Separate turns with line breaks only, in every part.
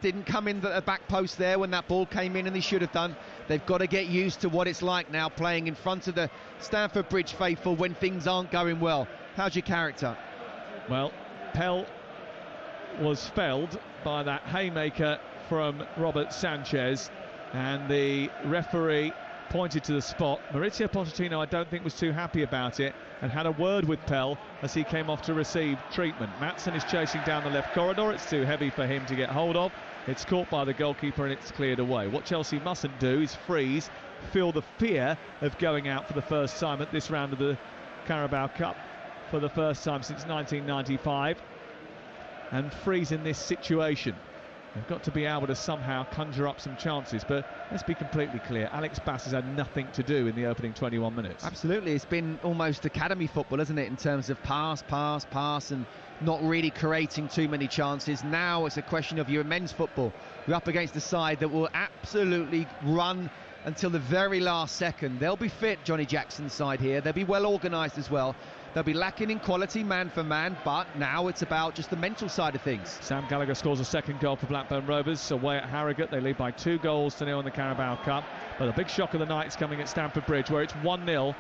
Didn't come in the back post there when that ball came in, and he should have done. They've got to get used to what it's like now playing in front of the Stamford Bridge faithful when things aren't going well. How's your character?
Well, Pell was felled by that haymaker from Robert Sanchez, and the referee pointed to the spot. Maurizio Pochettino, I don't think, was too happy about it and had a word with Pell as he came off to receive treatment. Maatsen is chasing down the left corridor. It's too heavy for him to get hold of. It's caught by the goalkeeper and it's cleared away. What Chelsea mustn't do is freeze, feel the fear of going out for the first time at this round of the Carabao Cup for the first time since 1995, and freeze in this situation. They've got to be able to somehow conjure up some chances, but let's be completely clear, Alex Bass has had nothing to do in the opening 21 minutes.
Absolutely, it's been almost academy football, isn't it, in terms of pass, and not really creating too many chances. Now it's a question of your men's football. You're up against a side that will absolutely run until the very last second. They'll be fit, Johnny Jackson's side here. They'll be well organised as well. They'll be lacking in quality man for man, but now it's about just the mental side of things.
Sam Gallagher scores a second goal for Blackburn Rovers away at Harrogate. They lead by 2-0 in the Carabao Cup. But the big shock of the night is coming at Stamford Bridge, where it's 1-0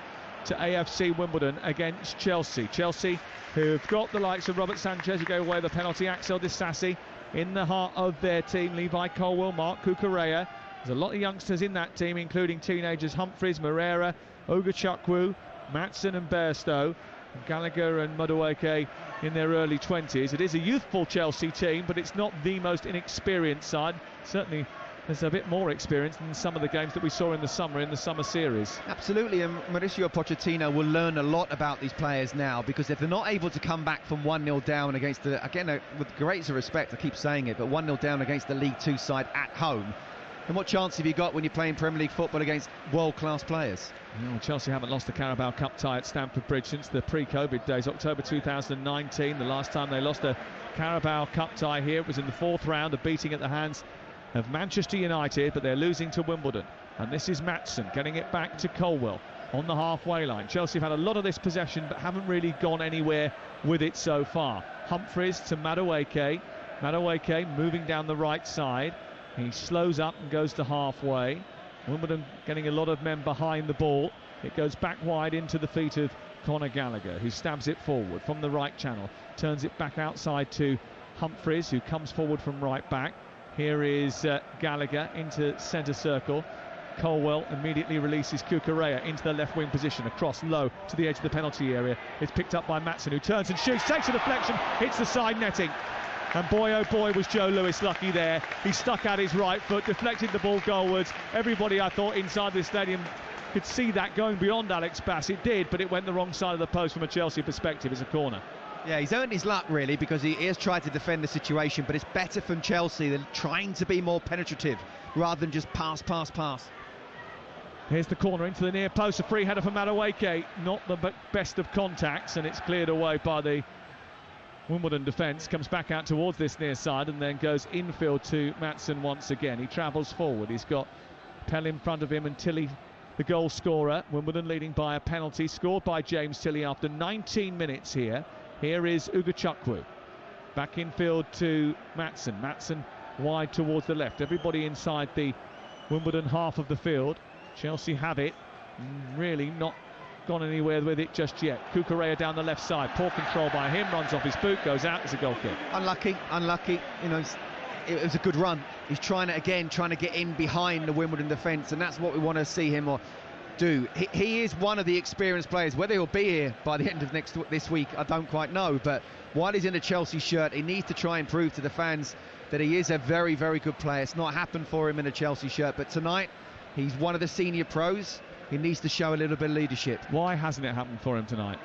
to AFC Wimbledon against Chelsea. Chelsea, who've got the likes of Robert Sanchez, who gave away the penalty, Axel Disasi in the heart of their team, Levi Colwill, Mark Cucurella. There's a lot of youngsters in that team, including teenagers Humphreys, Moreira, Ogachukwu, Maatsen and Bairstow. Gallagher and Madueke in their early 20s. It is a youthful Chelsea team, but it's not the most inexperienced side. Certainly there's a bit more experience than some of the games that we saw in the summer series.
Absolutely, and Mauricio Pochettino will learn a lot about these players now, because if they're not able to come back from 1-0 down against the, again, with great respect, I keep saying it, but 1-0 down against the League Two side at home, and what chance have you got when you're playing Premier League football against world-class players?
Well, Chelsea haven't lost the Carabao Cup tie at Stamford Bridge since the pre-Covid days, October 2019. The last time they lost a Carabao Cup tie here, it was in the fourth round, a beating at the hands of Manchester United, but they're losing to Wimbledon. And this is Maatsen getting it back to Colwill on the halfway line. Chelsea have had a lot of this possession, but haven't really gone anywhere with it so far. Humphreys to Madueke. Madueke moving down the right side. He slows up and goes to halfway. Wimbledon getting a lot of men behind the ball. It goes back wide into the feet of Conor Gallagher, who stabs it forward from the right channel, turns it back outside to Humphreys, who comes forward from right back. Here is Gallagher into centre circle. Colwill immediately releases Cucurella into the left wing position, across low to the edge of the penalty area. It's picked up by Maatsen, who turns and shoots, takes a deflection, hits the side netting. And boy, oh boy, was Joe Lewis lucky there. He stuck out his right foot, deflected the ball goalwards. Everybody, I thought, inside the stadium could see that going beyond Alex Bass. It did, but it went the wrong side of the post from a Chelsea perspective. It's a corner.
Yeah, he's earned his luck, really, because he has tried to defend the situation, but it's better from Chelsea than trying to be more penetrative rather than just pass.
Here's the corner into the near post, a free header for Madueke. Not the best of contacts, and it's cleared away by the Wimbledon defence. Comes back out towards this near side and then goes infield to Maatsen once again. He travels forward. He's got Pell in front of him and Tilley, the goal scorer. Wimbledon leading by a penalty scored by James Tilley after 19 minutes here. Here is Ogachukwu. Back infield to Maatsen. Maatsen wide towards the left. Everybody inside the Wimbledon half of the field. Chelsea have it. Really not gone anywhere with it just yet. Cucurella down the left side, poor control by him, runs off his boot, goes out. It's a goal kick.
Unlucky. You know, it was a good run. He's trying to get in behind the Wimbledon defence, and that's what we want to see him do. He is one of the experienced players. Whether he'll be here by the end of this week, I don't quite know, but while he's in a Chelsea shirt, he needs to try and prove to the fans that he is a very, very good player. It's not happened for him in a Chelsea shirt, but tonight he's one of the senior pros. He needs to show a little bit of leadership.
Why hasn't it happened for him tonight?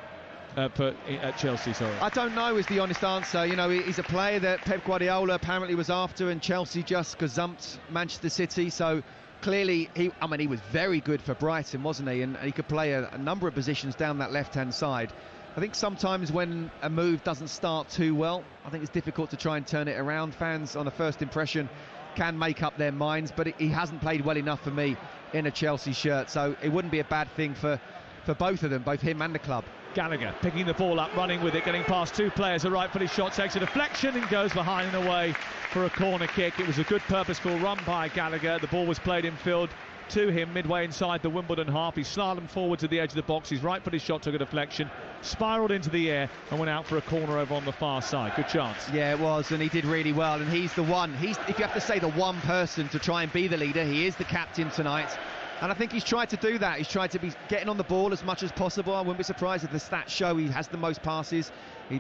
At Chelsea, sorry.
I don't know is the honest answer. You know, he's a player that Pep Guardiola apparently was after, and Chelsea just gazumped Manchester City. So clearly, he was very good for Brighton, wasn't he? And he could play a number of positions down that left-hand side. I think sometimes when a move doesn't start too well, I think it's difficult to try and turn it around. Fans, on a first impression, can make up their minds, but he hasn't played well enough for me in a Chelsea shirt, so it wouldn't be a bad thing for for both of them, both him and the club.
Gallagher picking the ball up, running with it, getting past two players. A right-footed shot takes a deflection and goes behind and away for a corner kick. It was a good purposeful run by Gallagher. The ball was played in field to him midway inside the Wimbledon half. He slalomed forward to the edge of the box. His right-footed shot took a deflection, spiralled into the air and went out for a corner over on the far side. Good chance.
Yeah, it was, and he did really well. And he's the one. If you have to say the one person to try and be the leader, he is the captain tonight. And I think he's tried to do that. He's tried to be getting on the ball as much as possible. I wouldn't be surprised if the stats show he has the most passes.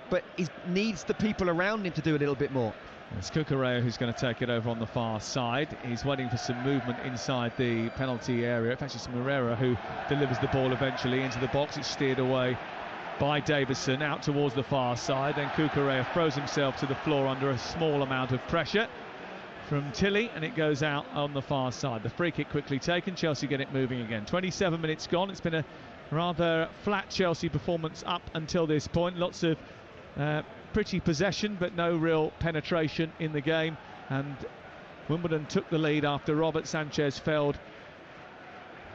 But he needs the people around him to do a little bit more.
It's Cucurella who's going to take it over on the far side. He's waiting for some movement inside the penalty area. In fact, it's Moreira who delivers the ball eventually into the box. It's steered away by Davison out towards the far side. Then Cucurella throws himself to the floor under a small amount of pressure from Tilly, and it goes out on the far side. The free kick quickly taken. Chelsea get it moving again. 27 minutes gone. It's been a rather flat Chelsea performance up until this point. Lots of pretty possession, but no real penetration in the game. And Wimbledon took the lead after Robert Sanchez failed.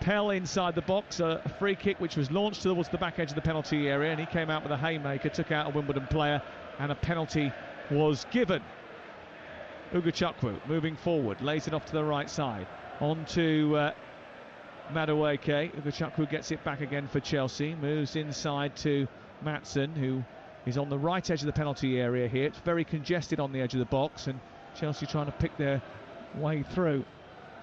Pell inside the box, a free kick which was launched towards the back edge of the penalty area, and he came out with a haymaker, took out a Wimbledon player, and a penalty was given. Ugachukwu moving forward, lays it off to the right side, on to Madueke. Ugachukwu gets it back again for Chelsea, moves inside to Maatsen, who is on the right edge of the penalty area here. It's very congested on the edge of the box, and Chelsea trying to pick their way through.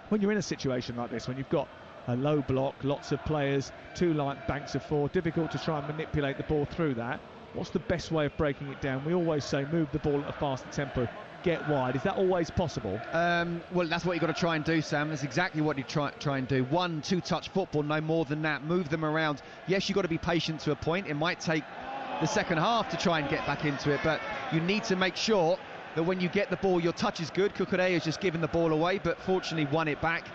When you're in a situation like this, when you've got a low block, lots of players, two light banks of four, difficult to try and manipulate the ball through that. What's the best way of breaking it down? We always say move the ball at a faster tempo, get wide. Is that always possible?
Well, that's what you've got to try and do, Sam. That's exactly what you try and do. 1-2 touch football, no more than that. Move them around. Yes, you've got to be patient to a point. It might take the second half to try and get back into it, but you need to make sure that when you get the ball, your touch is good. Cucurella has just given the ball away, but fortunately won it back.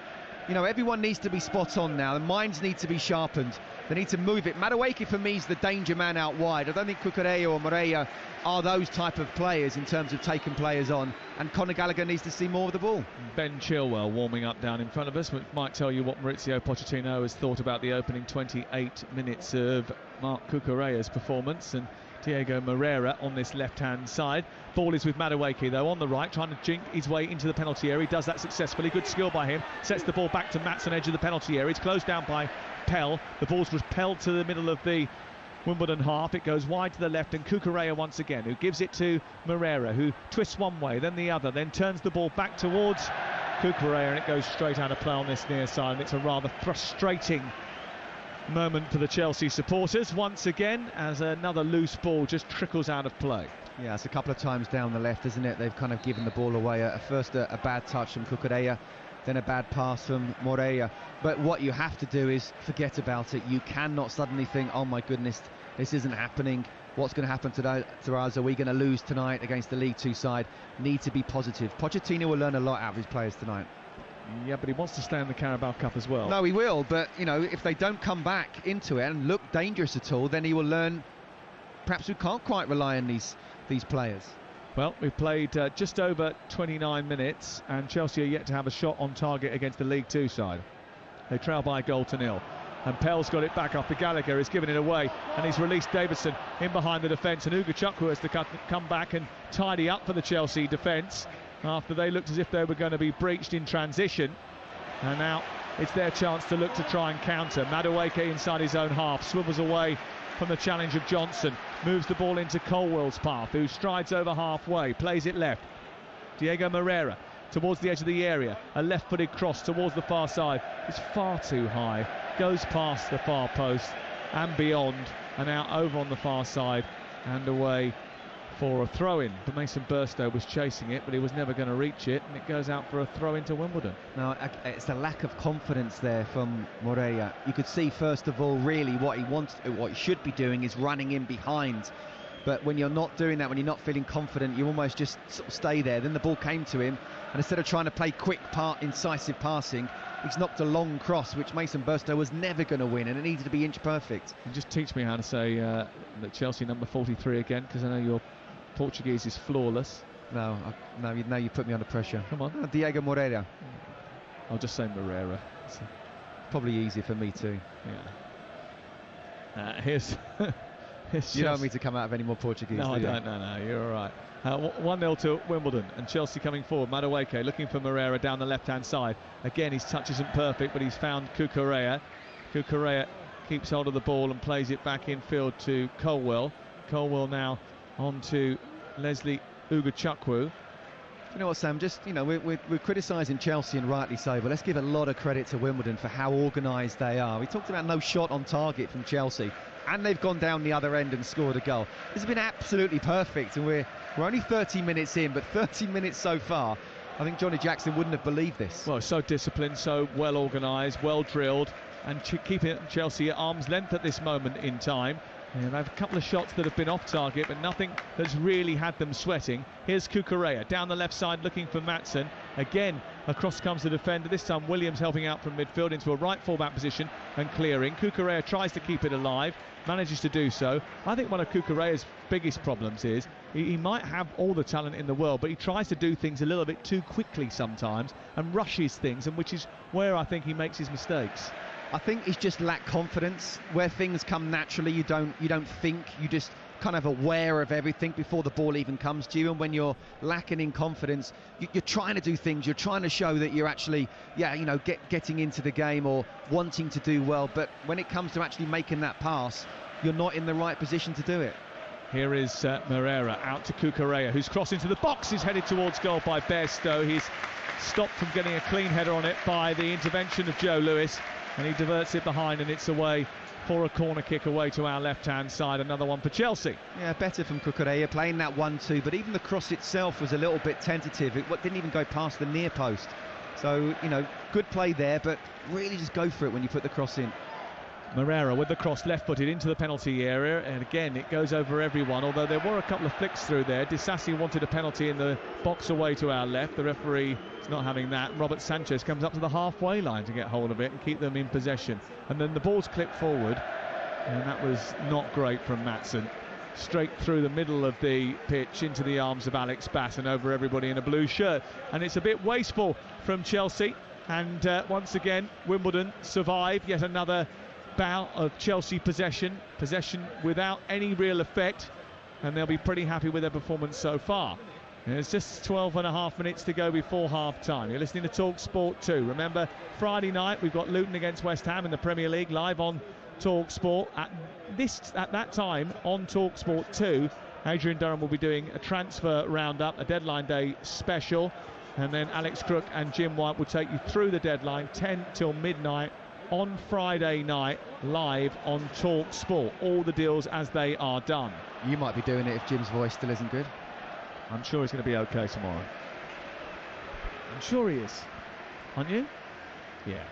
You know, everyone needs to be spot on now. The minds need to be sharpened. They need to move it. Madueke, for me, is the danger man out wide. I don't think Cucurella or Moreira are those type of players in terms of taking players on. And Conor Gallagher needs to see more of the ball. Ben
Chilwell warming up down in front of us, which might tell you what Maurizio Pochettino has thought about the opening 28 minutes of Marc Cucurella's performance. And Diego Moreira on this left-hand side. Ball is with Madueke, though, on the right, trying to jink his way into the penalty area. He does that successfully. Good skill by him. Sets the ball back to Maatsen, edge of the penalty area. It's closed down by Pell. The ball's repelled to the middle of the Wimbledon half. It goes wide to the left, and Cucurella once again, who gives it to Moreira, who twists one way, then the other, then turns the ball back towards Cucurella, and it goes straight out of play on this near side. And it's a rather frustrating moment for the Chelsea supporters once again, as another loose ball just trickles out of play.
Yeah, it's a couple of times down the left, isn't it? They've kind of given the ball away. First a bad touch from Cucurella, then a bad pass from Moreira. But what you have to do is forget about it. You cannot suddenly think, oh my goodness, this isn't happening. What's going to happen today to us? Are we going to lose tonight against the League Two side? Need to be positive. Pochettino will learn a lot out of his players tonight.
Yeah, but he wants to stay in the Carabao Cup as well.
No, he will, but, you know, if they don't come back into it and look dangerous at all, then he will learn perhaps we can't quite rely on these players.
Well, we've played just over 29 minutes, and Chelsea are yet to have a shot on target against the League Two side. They trail by a goal to nil. And Pell's got it back after Gallagher has given it away, and he's released Davison in behind the defence, and Ugachukwu has to come back and tidy up for the Chelsea defence after they looked as if they were going to be breached in transition. And now it's their chance to look to try and counter. Madueke inside his own half, swivels away from the challenge of Johnson, moves the ball into Colwell's path, who strides over halfway, plays it left. Diego Moreira towards the edge of the area, a left-footed cross towards the far side. It's far too high, goes past the far post and beyond, and out over on the far side and away for a throw-in. But Mason Burstow was chasing it, but he was never going to reach it, and it goes out for a throw-in to Wimbledon.
Now, it's the lack of confidence there from Moreira. You could see, first of all, really what he should be doing is running in behind. But when you're not doing that, when you're not feeling confident, you almost just sort of stay there. Then the ball came to him, and instead of trying to play quick, incisive passing, he's knocked a long cross, which Mason Burstow was never going to win, and it needed to be inch perfect.
And just teach me how to say that Chelsea number 43 again, because I know your Portuguese is flawless.
No, you put me under pressure.
Come on.
Diego Moreira.
I'll just say Moreira.
Probably easier for me too.
Yeah. Here's
you don't want me to come out of any more Portuguese?
No, I don't. No, you're all right. 1-0 to Wimbledon, and Chelsea coming forward. Madueke looking for Moreira down the left-hand side. Again, his touch isn't perfect, but he's found Cucurella. Cucurella keeps hold of the ball and plays it back infield to Colwell. Colwell now on to Leslie Ugachukwu.
You know what, Sam? Just, you know, we're criticising Chelsea, and rightly so, but let's give a lot of credit to Wimbledon for how organised they are. We talked about no shot on target from Chelsea, and they've gone down the other end and scored a goal. This has been absolutely perfect, and we're only 30 minutes in, but 30 minutes so far. I think Johnny Jackson wouldn't have believed this.
Well, so disciplined, so well organised, well drilled, and keeping Chelsea at arm's length at this moment in time. And they've had a couple of shots that have been off target, but nothing that's really had them sweating. Here's Cucurella down the left side looking for Maatsen. Again, across comes the defender. This time Williams helping out from midfield into a right full-back position and clearing. Cucurella tries to keep it alive, manages to do so. I think one of Cucurella's biggest problems is he might have all the talent in the world, but he tries to do things a little bit too quickly sometimes and rushes things, and which is where I think he makes his mistakes.
I think he's just lacked confidence. Where things come naturally, you don't think, you just kind of aware of everything before the ball even comes to you. And when you're lacking in confidence, you're trying to do things, you're trying to show that you're actually, getting into the game or wanting to do well. But when it comes to actually making that pass, you're not in the right position to do it.
Here is Moreira out to Cucurella, who's crossed into the box, is headed towards goal by Bairstow. He's stopped from getting a clean header on it by the intervention of Joe Lewis, and he diverts it behind, and it's away for a corner kick away to our left-hand side. Another one for Chelsea.
Yeah, better from Cucurella, playing that 1-2, but even the cross itself was a little bit tentative. It didn't even go past the near post. So, good play there, but really just go for it when you put the cross in.
Moreira with the cross, left-footed into the penalty area, and again it goes over everyone, although there were a couple of flicks through there. Disasi wanted a penalty in the box away to our left. The referee is not having that. Robert Sanchez comes up to the halfway line to get hold of it and keep them in possession, and then the ball's clipped forward, and that was not great from Maatsen. Straight through the middle of the pitch into the arms of Alex Bass and over everybody in a blue shirt, and it's a bit wasteful from Chelsea. And once again Wimbledon survive yet another bout of Chelsea possession without any real effect, and they'll be pretty happy with their performance so far. And it's just 12.5 minutes to go before half-time. You're listening to Talk Sport 2. Remember, Friday night we've got Luton against West Ham in the Premier League live on Talk Sport. At that time on Talk Sport 2, Adrian Durham will be doing a transfer roundup, a deadline day special, and then Alex Crook and Jim White will take you through the deadline 10 till midnight on Friday night, live on Talk Sport. All the deals as they are done.
You might be doing it if Jim's voice still isn't good.
I'm sure he's going to be okay tomorrow. I'm sure he is. Aren't you? Yeah.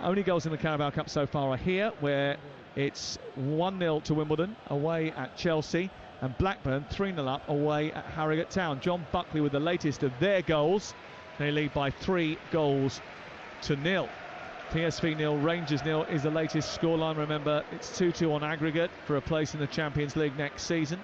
Only goals in the Carabao Cup so far are here, where it's 1-0 to Wimbledon away at Chelsea, and Blackburn 3-0 up away at Harrogate Town. John Buckley with the latest of their goals. They lead by 3 goals to 0. PSV 0, Rangers 0 is the latest scoreline. Remember, it's 2-2 on aggregate for a place in the Champions League next season.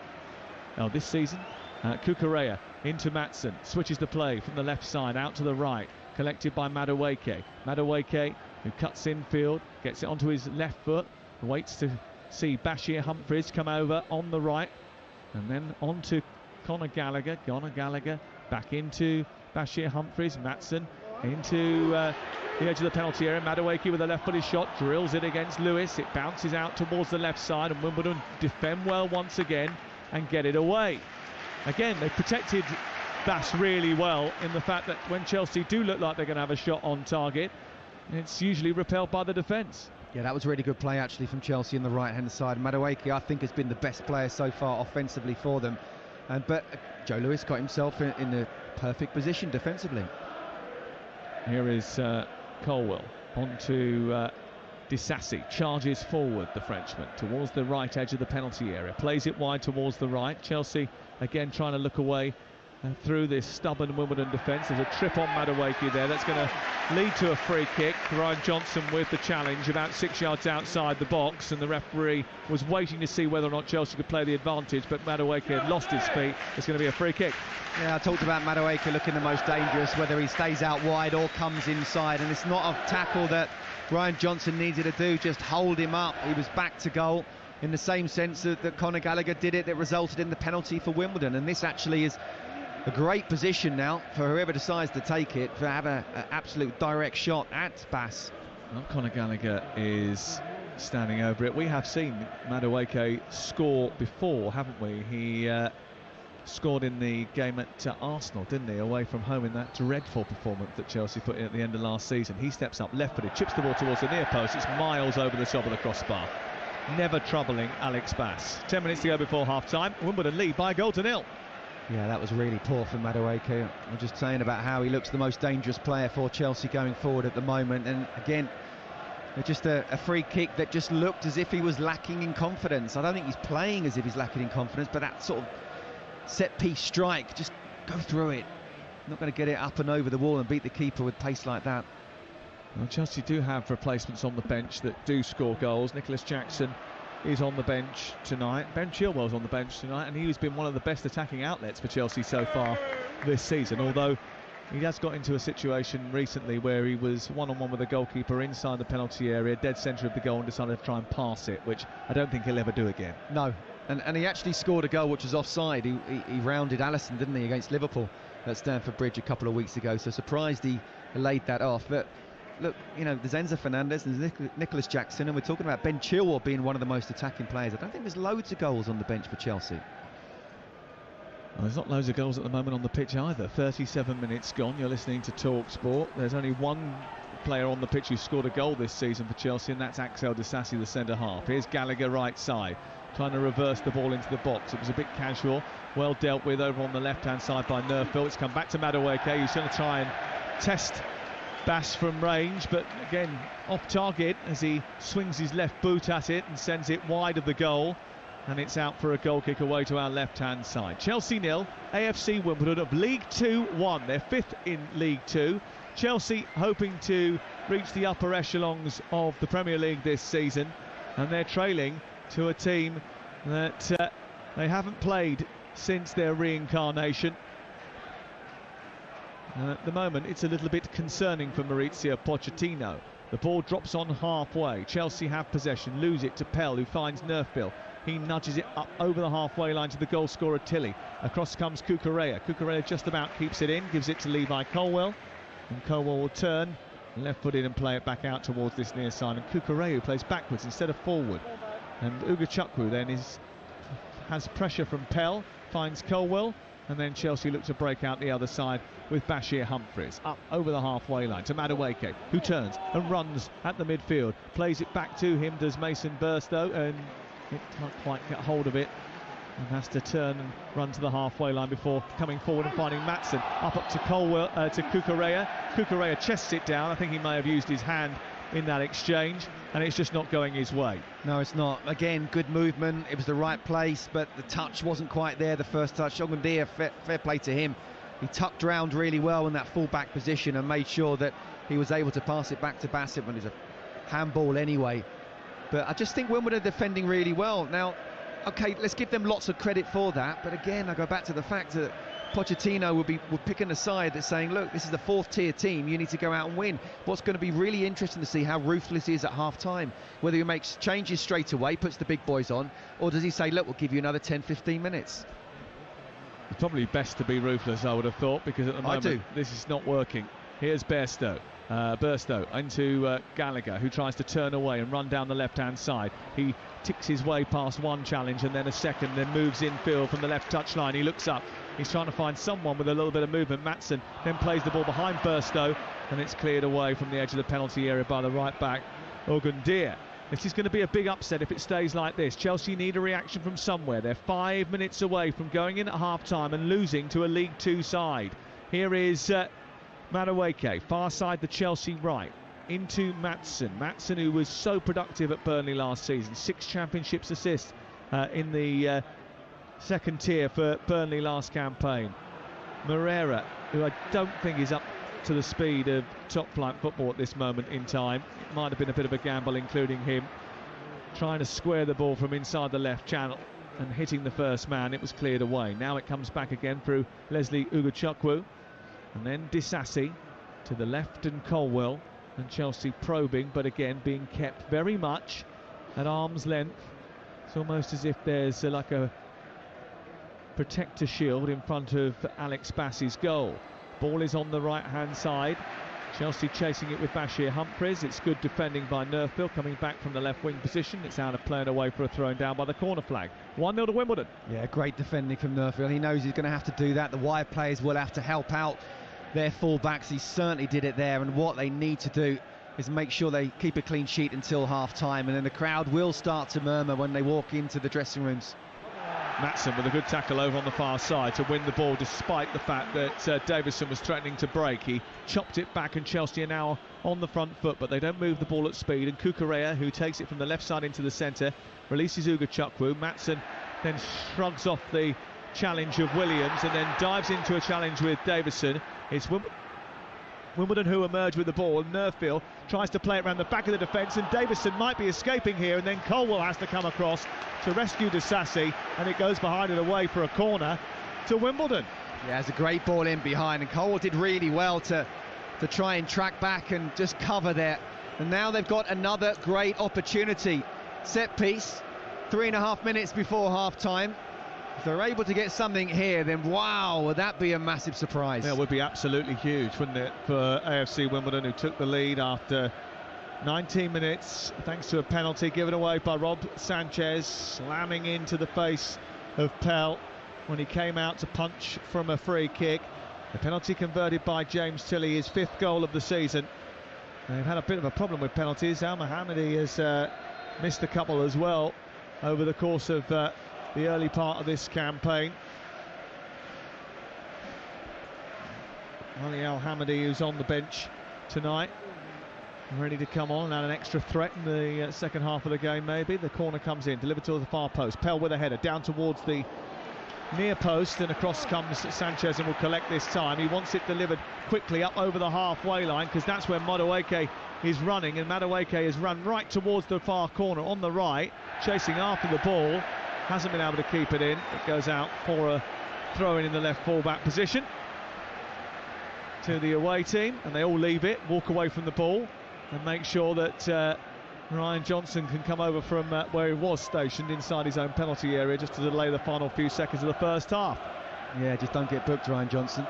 This season. Cucurella into Maatsen, switches the play from the left side out to the right, collected by Madueke. Madueke, who cuts infield, gets it onto his left foot, waits to see Bashir Humphries come over on the right, and then on to Conor Gallagher. Conor Gallagher back into Bashir Humphries. Maatsen into the edge of the penalty area. Madueke with a left-footed shot, drills it against Lewis. It bounces out towards the left side, and Wimbledon defend well once again and get it away. Again, they protected Bass really well in the fact that when Chelsea do look like they're going to have a shot on target, it's usually repelled by the defence.
Yeah, that was a really good play actually from Chelsea on the right-hand side. Madueke, I think, has been the best player so far offensively for them. But Joe Lewis got himself in the perfect position defensively.
Here is Colwell on to Disasi, charges forward, the Frenchman, towards the right edge of the penalty area, plays it wide towards the right. Chelsea again trying to look away through this stubborn Wimbledon defence. There's a trip on Madueke there. That's going to lead to a free kick. Ryan Johnson with the challenge about 6 yards outside the box, and the referee was waiting to see whether or not Chelsea could play the advantage, but Madueke had lost his feet. It's going to be a free kick.
Yeah, I talked about Madueke looking the most dangerous, whether he stays out wide or comes inside, and it's not a tackle that Ryan Johnson needed to do, just hold him up. He was back to goal in the same sense that Conor Gallagher did it, that resulted in the penalty for Wimbledon. And this actually is a great position now for whoever decides to take it, to have an absolute direct shot at Bass.
Well, Conor Gallagher is standing over it. We have seen Madueke score before, haven't we? He scored in the game at Arsenal, didn't he? Away from home in that dreadful performance that Chelsea put in at the end of last season. He steps up left-footed, chips the ball towards the near post. It's miles over the top of the crossbar. Never troubling Alex Bass. 10 minutes to go before half-time. Wimbledon lead by a goal to nil.
Yeah, that was really poor from Madueke. I'm just saying about how he looks the most dangerous player for Chelsea going forward at the moment. And again, just a free kick that just looked as if he was lacking in confidence. I don't think he's playing as if he's lacking in confidence, but that sort of set-piece strike, just go through it. Not going to get it up and over the wall and beat the keeper with pace like that.
Well, Chelsea do have replacements on the bench that do score goals. Nicholas Jackson is on the bench tonight. Ben Chilwell's on the bench tonight, and he's been one of the best attacking outlets for Chelsea so far this season, although he has got into a situation recently where he was one-on-one with a goalkeeper inside the penalty area, dead centre of the goal, and decided to try and pass it, which I don't think he'll ever do again. No,
and he actually scored a goal which was offside. He rounded Alisson, didn't he, against Liverpool at Stamford Bridge a couple of weeks ago, so surprised he laid that off. But look, you know, there's Enzo Fernandez and there's Nicholas Jackson, and we're talking about Ben Chilwell being one of the most attacking players. I don't think there's loads of goals on the bench for Chelsea.
Well, there's not loads of goals at the moment on the pitch either. 37 minutes gone. You're listening to Talk Sport. There's only one player on the pitch who scored a goal this season for Chelsea, and that's Axel Disasi, the centre half. Here's Gallagher right side, trying to reverse the ball into the box. It was a bit casual, well dealt with over on the left-hand side by Nerfil. It's come back to Madueke, who's going to try and test Bass from range, but again off target as he swings his left boot at it and sends it wide of the goal, and it's out for a goal kick away to our left-hand side. Chelsea nil, AFC Wimbledon of League 2 1. They're fifth in League 2. Chelsea hoping to reach the upper echelons of the Premier League this season, and they're trailing to a team that they haven't played since their reincarnation. At the moment, it's a little bit concerning for Maurizio Pochettino. The ball drops on halfway. Chelsea have possession, lose it to Pell, who finds Nerfil. He nudges it up over the halfway line to the goal scorer Tilly. Across comes Cucurella. Cucurella just about keeps it in, gives it to Levi Colwill. And Colwill will turn left-footed and play it back out towards this near side. And Cucurella plays backwards instead of forward. And Ugachukwu then has pressure from Pell, finds Colwill. And then Chelsea look to break out the other side with Bashir Humphries. Up over the halfway line to Madueke, who turns and runs at the midfield. Plays it back to him, does Mason Burstow, and it can't quite get hold of it. And has to turn and run to the halfway line before coming forward and finding Matson. Up to Colwill, to Cucurella. Cucurella chests it down. I think he may have used his hand in that exchange, and it's just not going his way.
No, it's not. Again, good movement. It was the right place, but the touch wasn't quite there, the first touch. Ogundia, fair play to him. He tucked round really well in that full-back position and made sure that he was able to pass it back to Bassett when it was a handball anyway. But I just think Wimbledon are defending really well. Now, OK, let's give them lots of credit for that, but again, I go back to the fact that Pochettino would pick a side that's saying, look, this is the fourth-tier team, you need to go out and win. What's going to be really interesting to see how ruthless he is at half-time, whether he makes changes straight away, puts the big boys on, or does he say, look, we'll give you another 10-15 minutes.
It's probably best to be ruthless, I would have thought, because at the moment this is not working. Here's Burstow into Gallagher, who tries to turn away and run down the left-hand side. He ticks his way past one challenge and then a second, then moves infield from the left touchline. He looks up. He's trying to find someone with a little bit of movement. Matson then plays the ball behind Burstow, and it's cleared away from the edge of the penalty area by the right back, Ogundia. This is going to be a big upset if it stays like this. Chelsea need a reaction from somewhere. They're 5 minutes away from going in at half-time and losing to a League 2 side. Here is Madueke, far side the Chelsea right, into Matson. Matson, who was so productive at Burnley last season, 6 championships assists in the second tier for Burnley last campaign. Moreira, who I don't think is up to the speed of top-flight football at this moment in time. It might have been a bit of a gamble, including him trying to square the ball from inside the left channel and hitting the first man. It was cleared away. Now it comes back again through Leslie Ugochukwu, and then Disasi to the left, and Colwell, and Chelsea probing, but again being kept very much at arm's length. It's almost as if there's like a protector shield in front of Alex Bassey's goal. Ball is on the right-hand side. Chelsea chasing it with Bashir Humphries. It's good defending by Nerfield, coming back from the left wing position. It's out of play and away for a throw down by the corner flag. 1-0 to Wimbledon. Yeah,
great defending from Nerfield. He knows he's going to have to do that. The wide players will have to help out their full-backs. He certainly did it there, and what they need to do is make sure they keep a clean sheet until half-time, and then the crowd will start to murmur when they walk into the dressing rooms.
Matson with a good tackle over on the far side to win the ball, despite the fact that Davison was threatening to break. He chopped it back, and Chelsea are now on the front foot, but they don't move the ball at speed. And Kukurea, who takes it from the left side into the centre, releases Ugochukwu. Matson then shrugs off the challenge of Williams and then dives into a challenge with Davison. It's Wimbledon who emerge with the ball. Nerfield tries to play it around the back of the defence, and Davison might be escaping here, and then Colwell has to come across to rescue Disasi, and it goes behind and away for a corner to Wimbledon.
Yeah, it's a great ball in behind, and Colwell did really well to try and track back and just cover there. And now they've got another great opportunity. Set piece, 3.5 minutes before half-time. If they're able to get something here, then wow, would that be a massive surprise?
Yeah, it would be absolutely huge, wouldn't it, for AFC Wimbledon, who took the lead after 19 minutes, thanks to a penalty given away by Rob Sanchez, slamming into the face of Pell when he came out to punch from a free kick. The penalty converted by James Tilley, his 5th goal of the season. They've had a bit of a problem with penalties. Al Mohammadi has missed a couple as well over the course of the early part of this campaign. Ali Al-Hamadi, who's on the bench tonight, ready to come on, and an extra threat in the second half of the game maybe. The corner comes in, delivered to the far post. Pell with a header down towards the near post, and across comes Sanchez and will collect this time. He wants it delivered quickly up over the halfway line, because that's where Madueke is running, and Madueke has run right towards the far corner on the right, chasing after the ball. Hasn't been able to keep it in. It goes out for a throw-in in the left full-back position to the away team, and they all leave it, walk away from the ball, and make sure that Ryan Johnson can come over from where he was stationed inside his own penalty area, just to delay the final few seconds of the first half.
Yeah, just don't get booked, Ryan Johnson.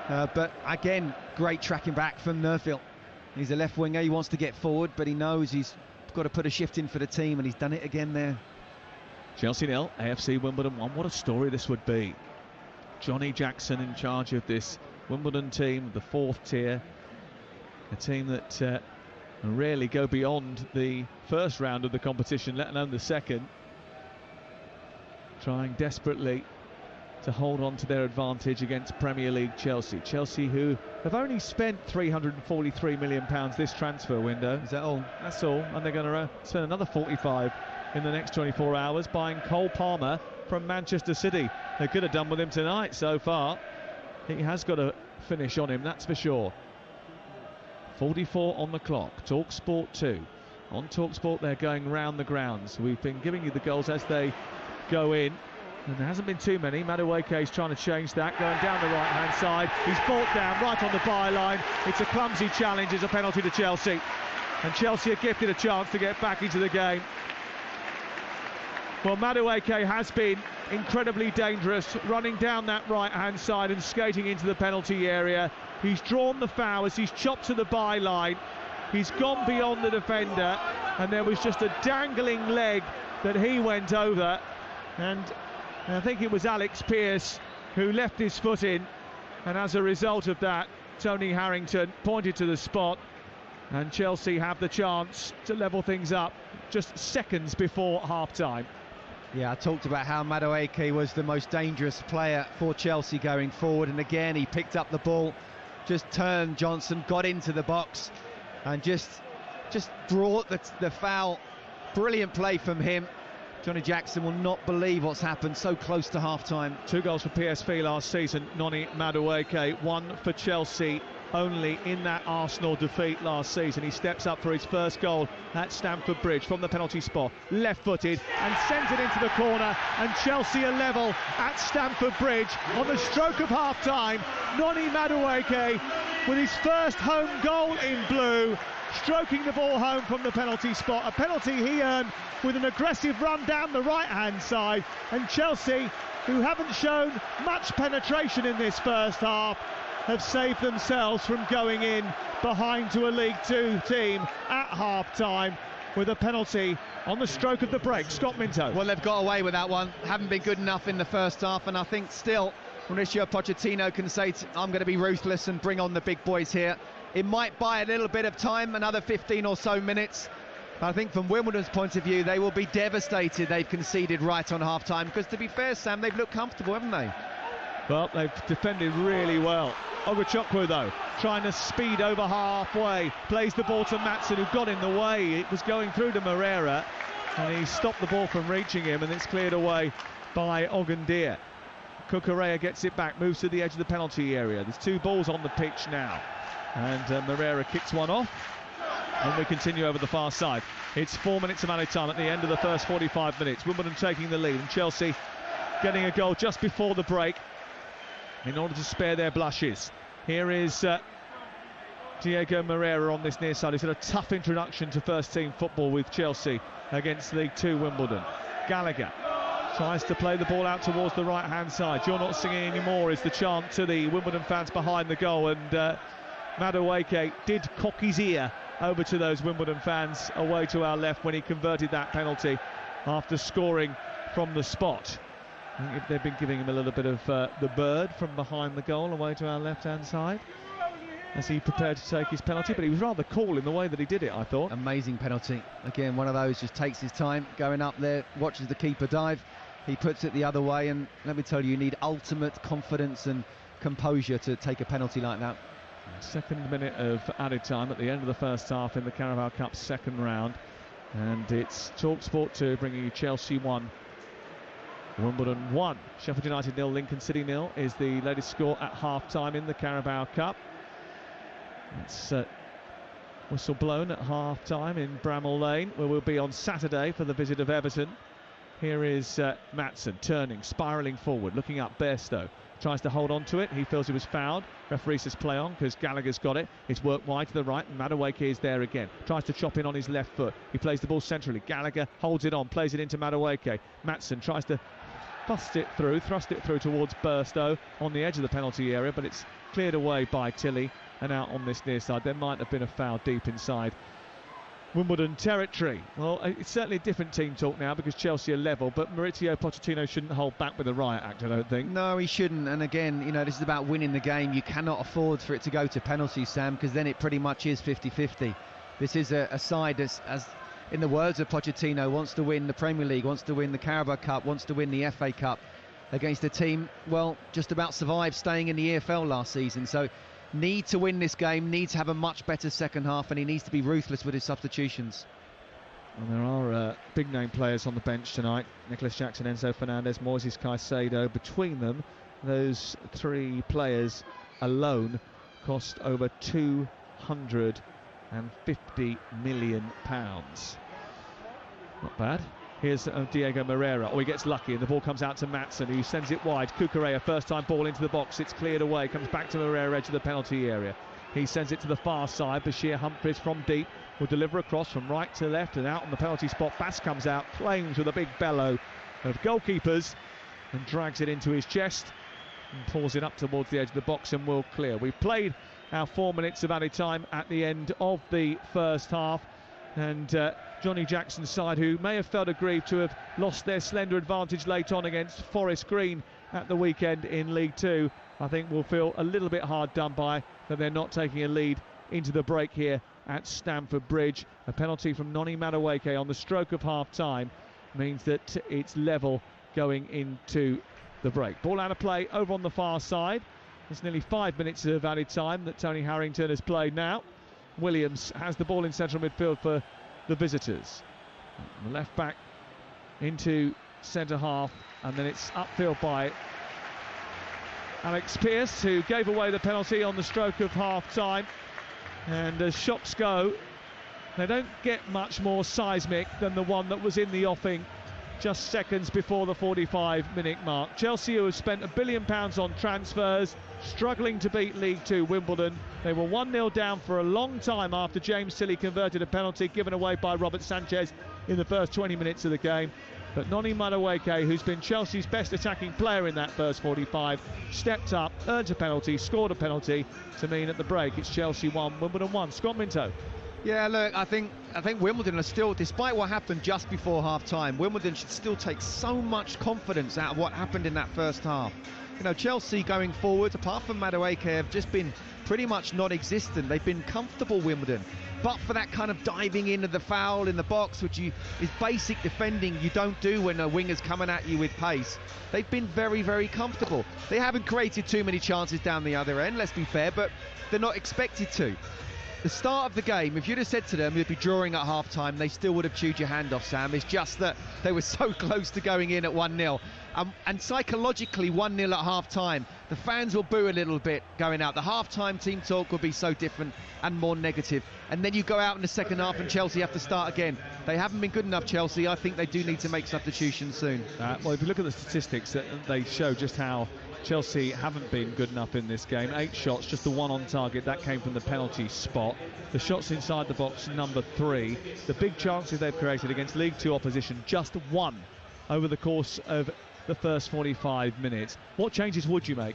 But again, great tracking back from Nerfield. He's a left winger, he wants to get forward, but he knows he's got to put a shift in for the team, and he's done it again there.
Chelsea 0, AFC Wimbledon 1. What a story this would be. Johnny Jackson in charge of this Wimbledon team, the 4th tier, a team that rarely go beyond the first round of the competition, let alone the second, trying desperately to hold on to their advantage against Premier League Chelsea. Chelsea, who have only spent £343 million this transfer window.
Is that all?
That's all, and they're going to spend another 45 in the next 24 hours buying Cole Palmer from Manchester City. They could have done with him tonight so far. He has got a finish on him, that's for sure. 44 on the clock. TalkSport 2. On TalkSport, they're going round the grounds. We've been giving you the goals as they go in, and there hasn't been too many. Madueke is trying to change that, going down the right-hand side. He's brought down right on the byline. It's a clumsy challenge. It's a penalty to Chelsea, and Chelsea are gifted a chance to get back into the game. Well, Madueke has been incredibly dangerous, running down that right-hand side and skating into the penalty area. He's drawn the foul as he's chopped to the byline. He's gone beyond the defender, and there was just a dangling leg that he went over. And I think it was Alex Pearce who left his foot in, and as a result of that, Tony Harrington pointed to the spot, and Chelsea have the chance to level things up just seconds before half-time.
Yeah, I talked about how Madueke was the most dangerous player for Chelsea going forward, and again he picked up the ball, just turned Johnson, got into the box, and just brought the foul. Brilliant play from him. Johnny Jackson will not believe what's happened so close to half-time.
2 goals for PSV last season. Noni Madueke, 1 for Chelsea only in that Arsenal defeat last season. He steps up for his first goal at Stamford Bridge from the penalty spot, left-footed, and sends it into the corner, and Chelsea are level at Stamford Bridge on the stroke of half-time. Noni Madueke with his first home goal in blue, stroking the ball home from the penalty spot, a penalty he earned with an aggressive run down the right-hand side, and Chelsea, who haven't shown much penetration in this first half, have saved themselves from going in behind to a League Two team at half-time with a penalty on the stroke of the break. Scott Minto.
Well, they've got away with that one. Haven't been good enough in the first half, and I think still Mauricio Pochettino can say, I'm going to be ruthless and bring on the big boys here. It might buy a little bit of time, another 15 or so minutes. But I think from Wimbledon's point of view, they will be devastated they've conceded right on half-time, because to be fair, Sam, they've looked comfortable, haven't they?
Well, they've defended really well. Ogachukwu, though, trying to speed over halfway, plays the ball to Matson, who got in the way. It was going through to Moreira, and he stopped the ball from reaching him, and it's cleared away by Ogundia. Cucurella gets it back, moves to the edge of the penalty area. There's 2 balls on the pitch now, and Moreira kicks one off, and we continue over the far side. It's 4 minutes of added time at the end of the first 45 minutes. Wimbledon taking the lead, and Chelsea getting a goal just before the break in order to spare their blushes. Here is Diego Moreira on this near side. He's had a tough introduction to first-team football with Chelsea against League Two Wimbledon. Gallagher tries to play the ball out towards the right-hand side. You're not singing anymore is the chant to the Wimbledon fans behind the goal, and Madueke did cock his ear over to those Wimbledon fans away to our left when he converted that penalty after scoring from the spot. I think if they've been giving him a little bit of the bird from behind the goal away to our left-hand side as he prepared to take his penalty, but he was rather cool in the way that he did it, I thought.
Amazing penalty. Again, one of those, just takes his time, going up there, watches the keeper dive, he puts it the other way, and let me tell you, you need ultimate confidence and composure to take a penalty like that.
Second minute of added time at the end of the first half in the Carabao Cup second round, and it's TalkSport 2 bringing you Chelsea 1, Wimbledon 1. Sheffield United 0, Lincoln City 0 is the latest score at half-time in the Carabao Cup. It's whistle blown at half-time in Bramall Lane, where we'll be on Saturday for the visit of Everton. Here is Matson turning, spiralling forward, looking up. Bairstow tries to hold on to it. He feels he was fouled. Referee says play on because Gallagher's got it. It's worked wide to the right, and Madueke is there again. Tries to chop in on his left foot. He plays the ball centrally. Gallagher holds it on, plays it into Madueke. Matson tries to thrust it through towards Bairstow on the edge of the penalty area, but it's cleared away by Tilly and out on this near side. There might have been a foul deep inside Wimbledon territory. Well, it's certainly a different team talk now because Chelsea are level, but Mauricio Pochettino shouldn't hold back with a riot act, I don't think.
No, he shouldn't, and again, you know, this is about winning the game. You cannot afford for it to go to penalties, Sam, because then it pretty much is 50-50. This is a side that's, as in the words of Pochettino, wants to win the Premier League, wants to win the Carabao Cup, wants to win the FA Cup against a team, well, just about survived staying in the EFL last season. So need to win this game, needs to have a much better second half, and he needs to be ruthless with his substitutions.
And there are big name players on the bench tonight. Nicholas Jackson, Enzo Fernandez, Moises Caicedo. Between them, those 3 players alone cost over £250 million. Not bad. Here's Diego Moreira. Oh, he gets lucky and the ball comes out to Matson, who sends it wide. Cucurella, first time ball into the box. It's cleared away. Comes back to Moreira, edge of the penalty area. He sends it to the far side. Bashir Humphries from deep will deliver across from right to left and out on the penalty spot. Bass comes out, claims with a big bellow of goalkeepers and drags it into his chest and pulls it up towards the edge of the box and will clear. We've played our 4 minutes of added time at the end of the first half, and Johnny Jackson's side, who may have felt aggrieved to have lost their slender advantage late on against Forest Green at the weekend in League Two, I think will feel a little bit hard done by that they're not taking a lead into the break here at Stamford Bridge. A penalty from Noni Madueke on the stroke of half-time means that it's level going into the break. Ball out of play over on the far side. There's nearly 5 minutes of added time that Tony Harrington has played now. Williams has the ball in central midfield for the visitors. The left back into centre half, and then it's upfield by Alex Pearce, who gave away the penalty on the stroke of half-time. And as shots go, they don't get much more seismic than the one that was in the offing just seconds before the 45-minute mark. Chelsea, who have spent £1 billion on transfers, struggling to beat League Two Wimbledon. They were 1-0 down for a long time after James Tilley converted a penalty given away by Robert Sanchez in the first 20 minutes of the game. But Noni Madueke, who's been Chelsea's best attacking player in that first 45, stepped up, earned a penalty, scored a penalty to mean at the break it's Chelsea 1, Wimbledon 1. Scott Minto.
Yeah, look, I think Wimbledon are still, despite what happened just before half-time, Wimbledon should still take so much confidence out of what happened in that first half. You know, Chelsea going forward, apart from Madueke, have just been pretty much non-existent. They've been comfortable, Wimbledon. But for that kind of diving into the foul in the box, which is basic defending you don't do when a winger's coming at you with pace, they've been very, very comfortable. They haven't created too many chances down the other end, let's be fair, but they're not expected to. The start of the game, if you'd have said to them you'd be drawing at half-time, they still would have chewed your hand off, Sam. It's just that they were so close to going in at 1-0. And psychologically, 1-0 at half-time, the fans will boo a little bit going out. The half-time team talk will be so different and more negative. And then you go out in the second half and Chelsea have to start again. They haven't been good enough, Chelsea. I think they do need to make substitutions soon.
Well, if you look at the statistics, they show just how Chelsea haven't been good enough in this game. 8 shots, just the one on target. That came from the penalty spot. The shots inside the box, number 3. The big chances they've created against League Two opposition, just 1 over the course of the first 45 minutes. What changes would you make?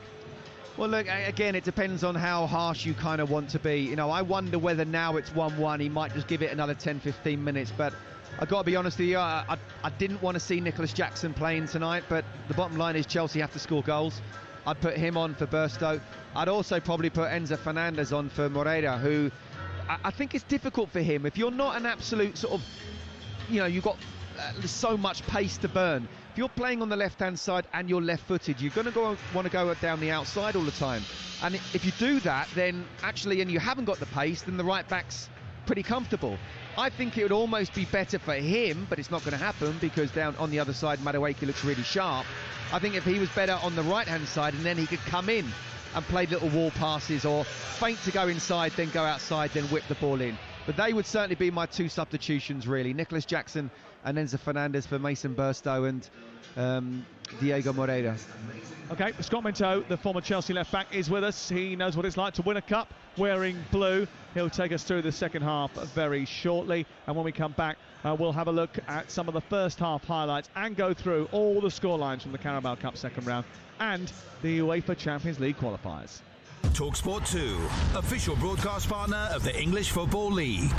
Well, look, again, it depends on how harsh you kind of want to be. You know, I wonder whether now it's 1-1, he might just give it another 10-15 minutes. But I've got to be honest with you, I didn't want to see Nicholas Jackson playing tonight, but the bottom line is Chelsea have to score goals. I'd put him on for Burstow. I'd also probably put Enzo Fernandez on for Moreira, who I think it's difficult for him. If you're not an absolute sort of, you know, you've got so much pace to burn. If you're playing on the left-hand side and you're left-footed, you're going to want to go down the outside all the time. And if you do that, then actually, and you haven't got the pace, then the right back's pretty comfortable. I think it would almost be better for him, but it's not going to happen because down on the other side, Madueke looks really sharp. I think if he was better on the right-hand side and then he could come in and play little wall passes or feint to go inside, then go outside, then whip the ball in. But they would certainly be my 2 substitutions, really. Nicholas Jackson and Enzo Fernandez for Mason Burstow and Diego Moreira.
OK, Scott Minto, the former Chelsea left-back, is with us. He knows what it's like to win a cup wearing blue. He'll take us through the second half very shortly. And when we come back, we'll have a look at some of the first half highlights and go through all the scorelines from the Carabao Cup second round and the UEFA Champions League qualifiers.
TalkSport 2, official broadcast partner of the English Football League.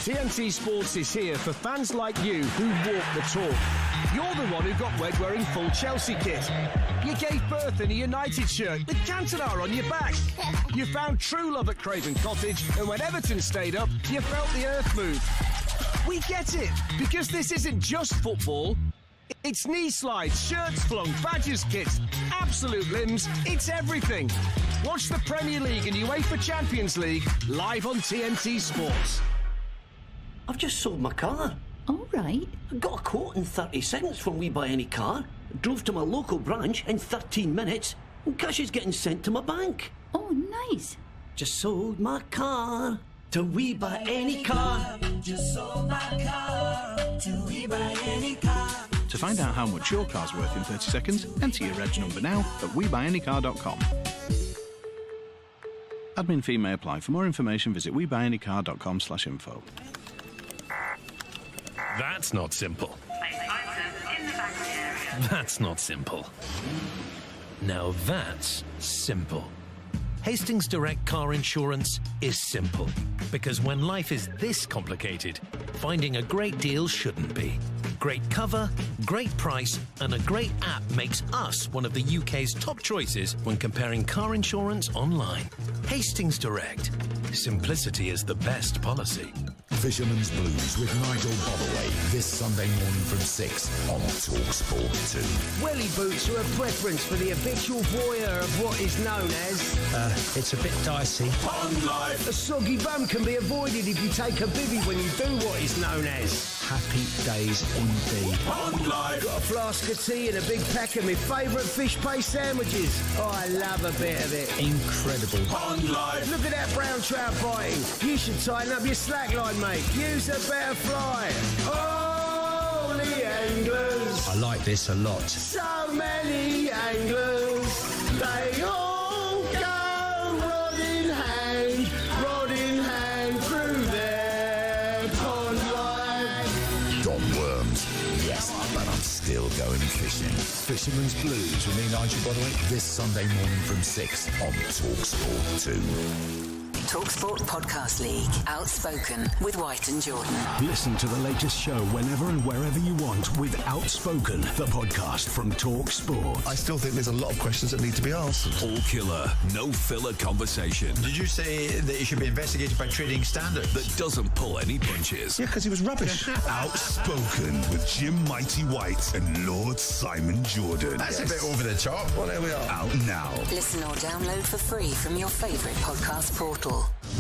TNT Sports is here for fans like you who walk the talk. You're the one who got wed wearing full Chelsea kit. You gave birth in a United shirt with Cantona on your back. You found true love at Craven Cottage, and when Everton stayed up, you felt the earth move. We get it, because this isn't just football. It's knee slides, shirts flung, badges kits, absolute limbs, it's everything. Watch the Premier League and UEFA Champions League live on TNT Sports.
I've just sold my car.
All right.
I got a quote in 30 seconds from We Buy Any Car, drove to my local branch in 13 minutes, and cash is getting sent to my bank.
Oh, nice.
Just sold my car to We Buy Any Car. Just sold my car to We Buy Any Car.
To find out how much your car's worth in 30 seconds, enter your reg number now at WeBuyAnyCar.com. Admin fee may apply. For more information, visit WeBuyAnyCar.com/info.
That's not simple. That's not simple. Now that's simple. Hastings Direct Car Insurance is simple. Because when life is this complicated, finding a great deal shouldn't be. Great cover, great price, and a great app makes us one of the UK's top choices when comparing car insurance online. Hastings Direct. Simplicity is the best policy.
Fisherman's Blues with Nigel Botherway this Sunday morning from 6 on TalkSport 2.
Welly boots are a preference for the habitual voyeur of what is known as...
it's a bit dicey.
A soggy bum can be avoided if you take a bivvy when you do what is known as...
Happy days indeed.
On live.
Got a flask of tea and a big pack of my favourite fish paste sandwiches. Oh, I love a bit of it.
Incredible.
On live.
Look at that brown trout biting. You should tighten up your slack line, mate. Use a better fly. Oh, the anglers.
I like this a lot.
So many anglers. They all go rod in hand through their pond line.
Don Worms. Yes, but I'm still going fishing. Fisherman's Blues with me, Nigel Bodwick, this Sunday morning from 6 on TalkSport 2.
TalkSport Podcast League. Outspoken with White and Jordan.
Listen to the latest show whenever and wherever you want with Outspoken, the podcast from TalkSport.
I still think there's a lot of questions that need to be answered.
All killer, no filler conversation.
Did you say that he should be investigated by trading standards?
That doesn't pull any punches.
Yeah, because he was rubbish.
Outspoken with Jim Mighty White and Lord Simon Jordan.
That's a bit over the top. Well, there we are.
Out now.
Listen or download for free from your favourite podcast portal.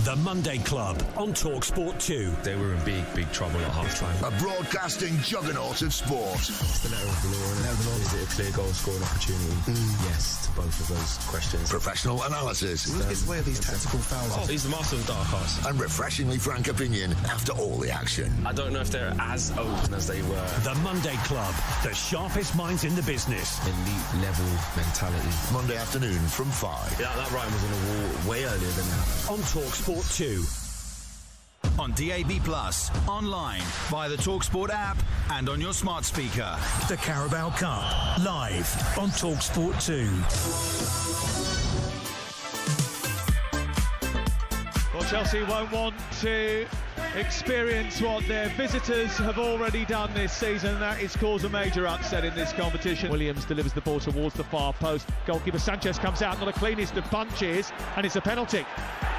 The Monday Club on TalkSport 2.
They were in big trouble at half-time.
A broadcasting juggernaut of sport.
It's the letter of the law. Is it a clear goal scoring opportunity? Yes to both of those questions.
Professional analysis.
Who gets away with these tactical fouls?
He's the master of the dark arts.
And refreshingly frank opinion after all the action.
I don't know if they're as open as they were.
The Monday Club, the sharpest minds in the business.
Elite level mentality.
Monday afternoon from 5.
Yeah, that writing was on the wall way earlier than that.
On TalkSport 2.
On DAB+, online, via the TalkSport app, and on your smart speaker.
The Carabao Cup, live on TalkSport 2.
Well, Chelsea won't want to experience what their visitors have already done this season, and that is cause a major upset in this competition. Williams delivers the ball towards the far post. Goalkeeper Sanchez comes out, not the cleanest of punches, and it's a penalty.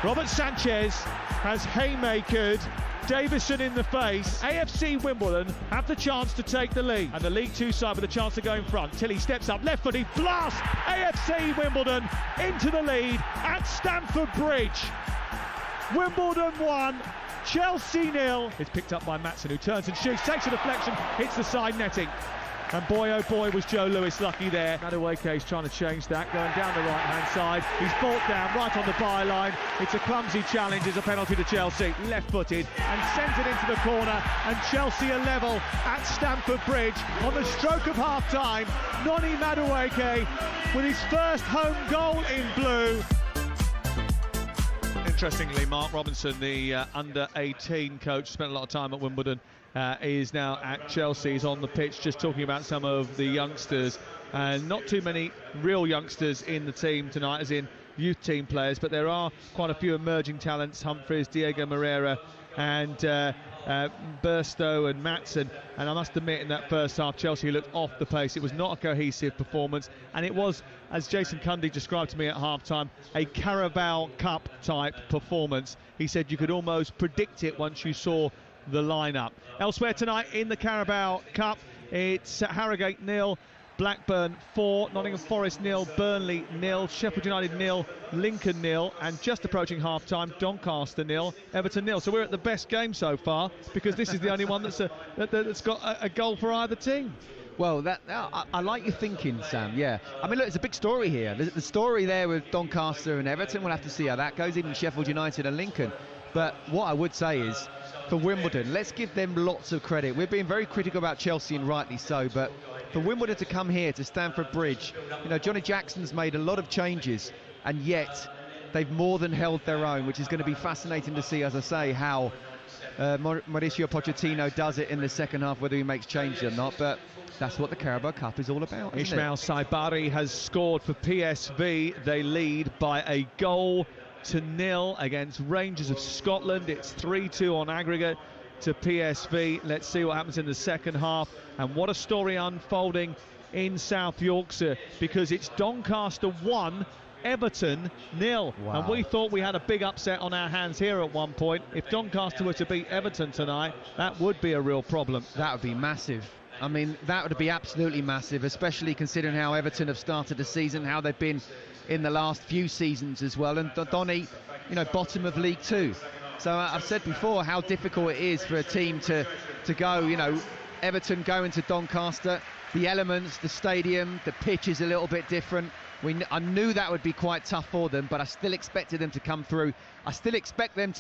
Robert Sanchez has haymakered Davison in the face. AFC Wimbledon have the chance to take the lead, and the League Two side with a chance to go in front. Tilly steps up, left-footed blast. AFC Wimbledon into the lead at Stamford Bridge. Wimbledon 1, Chelsea 0. It's picked up by Matson, who turns and shoots, takes a deflection, hits the side netting. And boy, oh boy, was Joe Lewis lucky there. Madueke is trying to change that, going down the right-hand side. He's brought down right on the byline. It's a clumsy challenge, it's a penalty to Chelsea. Left-footed and sends it into the corner. And Chelsea are level at Stamford Bridge on the stroke of half-time. Noni Madueke with his first home goal in blue. Interestingly, Mark Robinson, the under-18 coach, spent a lot of time at Wimbledon, is now at Chelsea. He's on the pitch just talking about some of the youngsters. Not too many real youngsters in the team tonight, as in youth team players, but there are quite a few emerging talents: Humphreys, Diego Moreira, and Burstow and Matson. And I must admit, in that first half, Chelsea looked off the pace. It was not a cohesive performance, and it was, as Jason Cundy described to me at half-time, a Carabao Cup type performance. He said you could almost predict it once you saw the lineup. Elsewhere tonight in the Carabao Cup, it's Harrogate 0, Blackburn 4, Nottingham Forest 0, Burnley 0, Sheffield United 0, Lincoln 0, and just approaching half-time, Doncaster 0, Everton 0. So we're at the best game so far, because this is the only one that's got a goal for either team.
Well, I like your thinking, Sam, yeah. I mean, look, it's a big story here. The story there with Doncaster and Everton, we'll have to see how that goes, even Sheffield United and Lincoln. But what I would say is, for Wimbledon, let's give them lots of credit. We're being very critical about Chelsea, and rightly so, but for Wimbledon to come here to Stamford Bridge, you know, Johnny Jackson's made a lot of changes, and yet they've more than held their own, which is going to be fascinating to see, as I say, how Mauricio Pochettino does it in the second half, whether he makes changes or not. But that's what the Carabao Cup is all about, isn't
Ismail Saibari has scored for PSV. They lead by a goal to nil against Rangers of Scotland. It's 3-2 on aggregate to PSV. Let's see what happens in the second half. And what a story unfolding in South Yorkshire, because it's Doncaster 1, Everton 0.
Wow.
And we thought we had a big upset on our hands here at one point. If Doncaster were to beat Everton tonight, that would be a real problem.
That would be massive. I mean, that would be absolutely massive, especially considering how Everton have started the season, how they've been in the last few seasons as well. And Donny, you know, bottom of League Two. So I've said before how difficult it is for a team to go, you know, Everton going to Doncaster, the elements, the stadium, the pitch is a little bit different. I knew that would be quite tough for them, but I still expected them to come through. I still expect them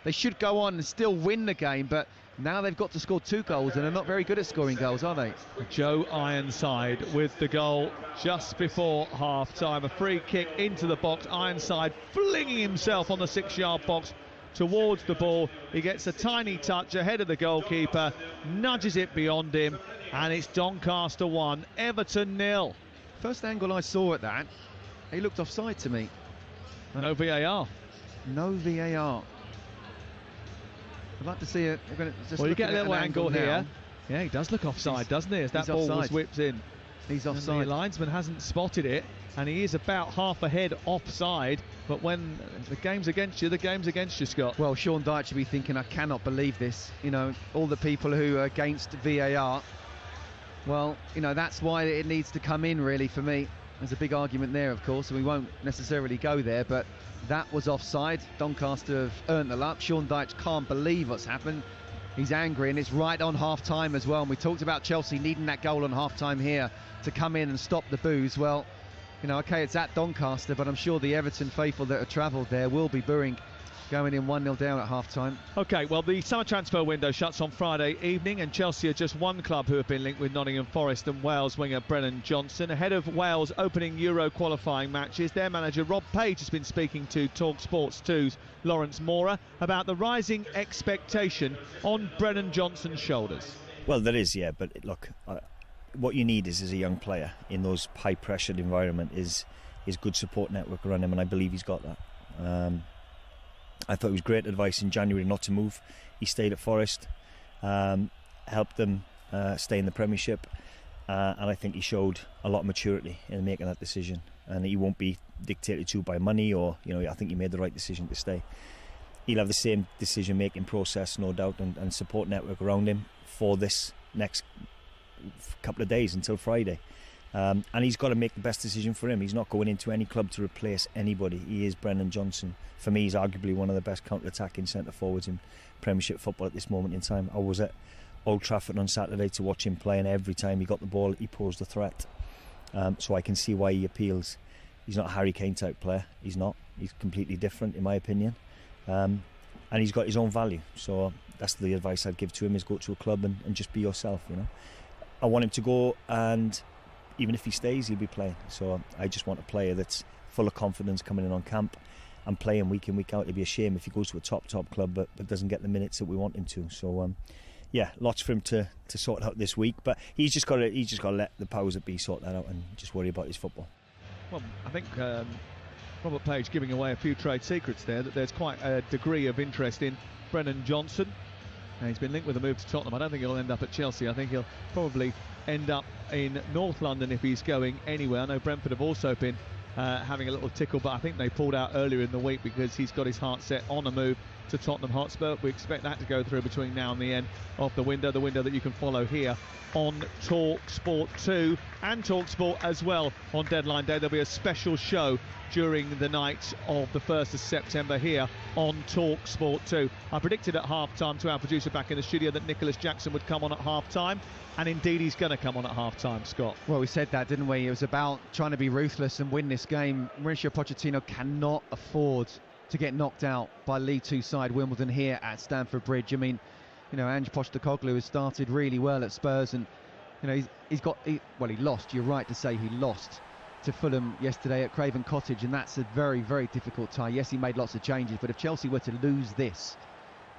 they should go on and still win the game, but now they've got to score 2 goals, and they're not very good at scoring goals, are they?
Joe Ironside with the goal just before half-time. A free kick into the box. Ironside flinging himself on the 6-yard box towards the ball. He gets a tiny touch ahead of the goalkeeper, nudges it beyond him, and it's Doncaster 1, Everton 0.
First angle I saw at that, he looked offside to me.
No VAR.
No VAR. I'd like to see it.
Well, you get a little angle here. Yeah, he does look offside, doesn't he? As that ball was whipped in.
He's offside.
And the linesman hasn't spotted it, and he is about half a head offside. But when the game's against you, the game's against you, Scott.
Well, Sean Dyche should be thinking, I cannot believe this. You know, all the people who are against VAR. Well, you know, that's why it needs to come in, really, for me. There's a big argument there, of course, and we won't necessarily go there, but that was offside. Doncaster have earned the luck. Sean Dyche can't believe what's happened. He's angry, and it's right on half-time as well. And we talked about Chelsea needing that goal on half-time here to come in and stop the boos. Well, you know, OK, it's at Doncaster, but I'm sure the Everton faithful that have travelled there will be booing, going in 1-0 down at half-time.
OK, well, the summer transfer window shuts on Friday evening, and Chelsea are just one club who have been linked with Nottingham Forest and Wales winger Brennan Johnson. Ahead of Wales' opening Euro qualifying matches, their manager Rob Page has been speaking to TalkSport 2's Lawrence Mora about the rising expectation on Brennan Johnson's shoulders.
Well, there is, yeah, but look, what you need is, as a young player in those high-pressured environment, is good support network around him, and I believe he's got that. I thought it was great advice in January not to move. He stayed at Forest, helped them stay in the Premiership, and I think he showed a lot of maturity in making that decision. And he won't be dictated to by money, or, you know, I think he made the right decision to stay. He'll have the same decision-making process, no doubt, and support network around him for this next couple of days until Friday. And he's got to make the best decision for him. He's not going into any club to replace anybody. He is Brennan Johnson. For me, he's arguably one of the best counter-attacking centre-forwards in Premiership football at this moment in time. I was at Old Trafford on Saturday to watch him play, and every time he got the ball, he posed a threat. So I can see why he appeals. He's not a Harry Kane type player. He's not. He's completely different, in my opinion. And he's got his own value. So that's the advice I'd give to him, is go to a club and just be yourself, you know. I want him to go, and even if he stays, he'll be playing. So I just want a player that's full of confidence coming in on camp and playing week in, week out. It'd be a shame if he goes to a top club but doesn't get the minutes that we want him to. So yeah, lots for him to sort out this week, but he's just got to let the powers that be sort that out and just worry about his football.
Well, I think Robert Page giving away a few trade secrets there, that there's quite a degree of interest in Brennan Johnson. He's been linked with a move to Tottenham. I don't think he'll end up at Chelsea. I think he'll probably end up in North London if he's going anywhere. I know Brentford have also been having a little tickle, but I think they pulled out earlier in the week because he's got his heart set on a move to Tottenham Hotspur. We expect that to go through between now and the end of the window that you can follow here on TalkSport 2 and TalkSport as well on deadline day. There'll be a special show during the night of the 1st of September here on TalkSport 2. I predicted at half-time to our producer back in the studio that Nicholas Jackson would come on at half-time, and indeed he's going to come on at half-time, Scott.
Well, we said that, didn't we? It was about trying to be ruthless and win this game. Mauricio Pochettino cannot afford to get knocked out by League Two side Wimbledon here at Stamford Bridge. I mean, you know, Ange Postecoglou has started really well at Spurs, and you know he lost. You're right to say he lost to Fulham yesterday at Craven Cottage, and that's a very, very difficult tie. Yes, he made lots of changes, but if Chelsea were to lose this,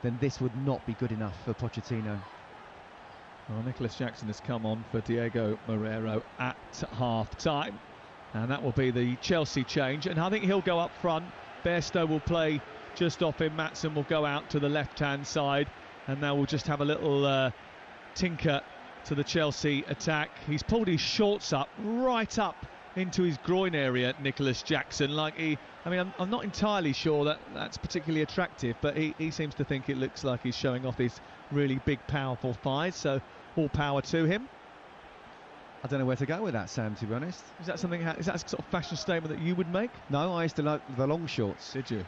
then this would not be good enough for Pochettino.
Well, Nicholas Jackson has come on for Diego Moreiro at half-time, and that will be the Chelsea change, and I think he'll go up front. Bairstow will play just off him. Maatsen will go out to the left-hand side, and now we'll just have a little tinker to the Chelsea attack. He's pulled his shorts up, right up into his groin area, Nicholas Jackson. I'm not entirely sure that that's particularly attractive, but he seems to think it looks like he's showing off his really big, powerful thighs, so all power to him.
I don't know where to go with that, Sam, to be honest.
Is that a sort of fashion statement that you would make?
No, I used to like the long shorts.
Did you?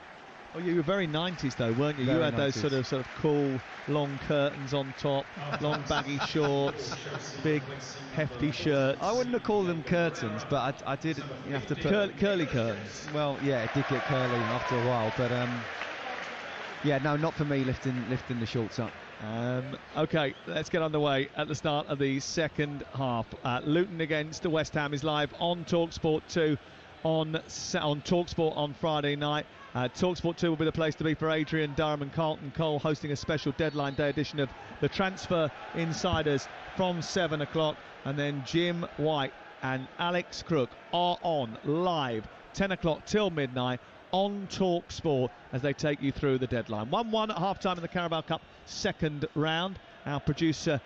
Oh, you were very 90s though, weren't you?
Very
you had
90s.
those sort of cool long curtains on top, long baggy shorts, big hefty shirts.
I wouldn't have called them curtains, but I did. You have to put
curly curtains.
Well, yeah, it did get curly after a while, but yeah, no, not for me lifting the shorts up.
Okay, let's get underway at the start of the second half. Luton against West Ham is live on TalkSport 2 on TalkSport on Friday night. TalkSport 2 will be the place to be for Adrian Durham and Carlton Cole, hosting a special deadline day edition of the Transfer Insiders from 7 o'clock. And then Jim White and Alex Crook are on live 10 o'clock till midnight on TalkSport as they take you through the deadline. 1-1 at half-time in the Carabao Cup second round. Our producer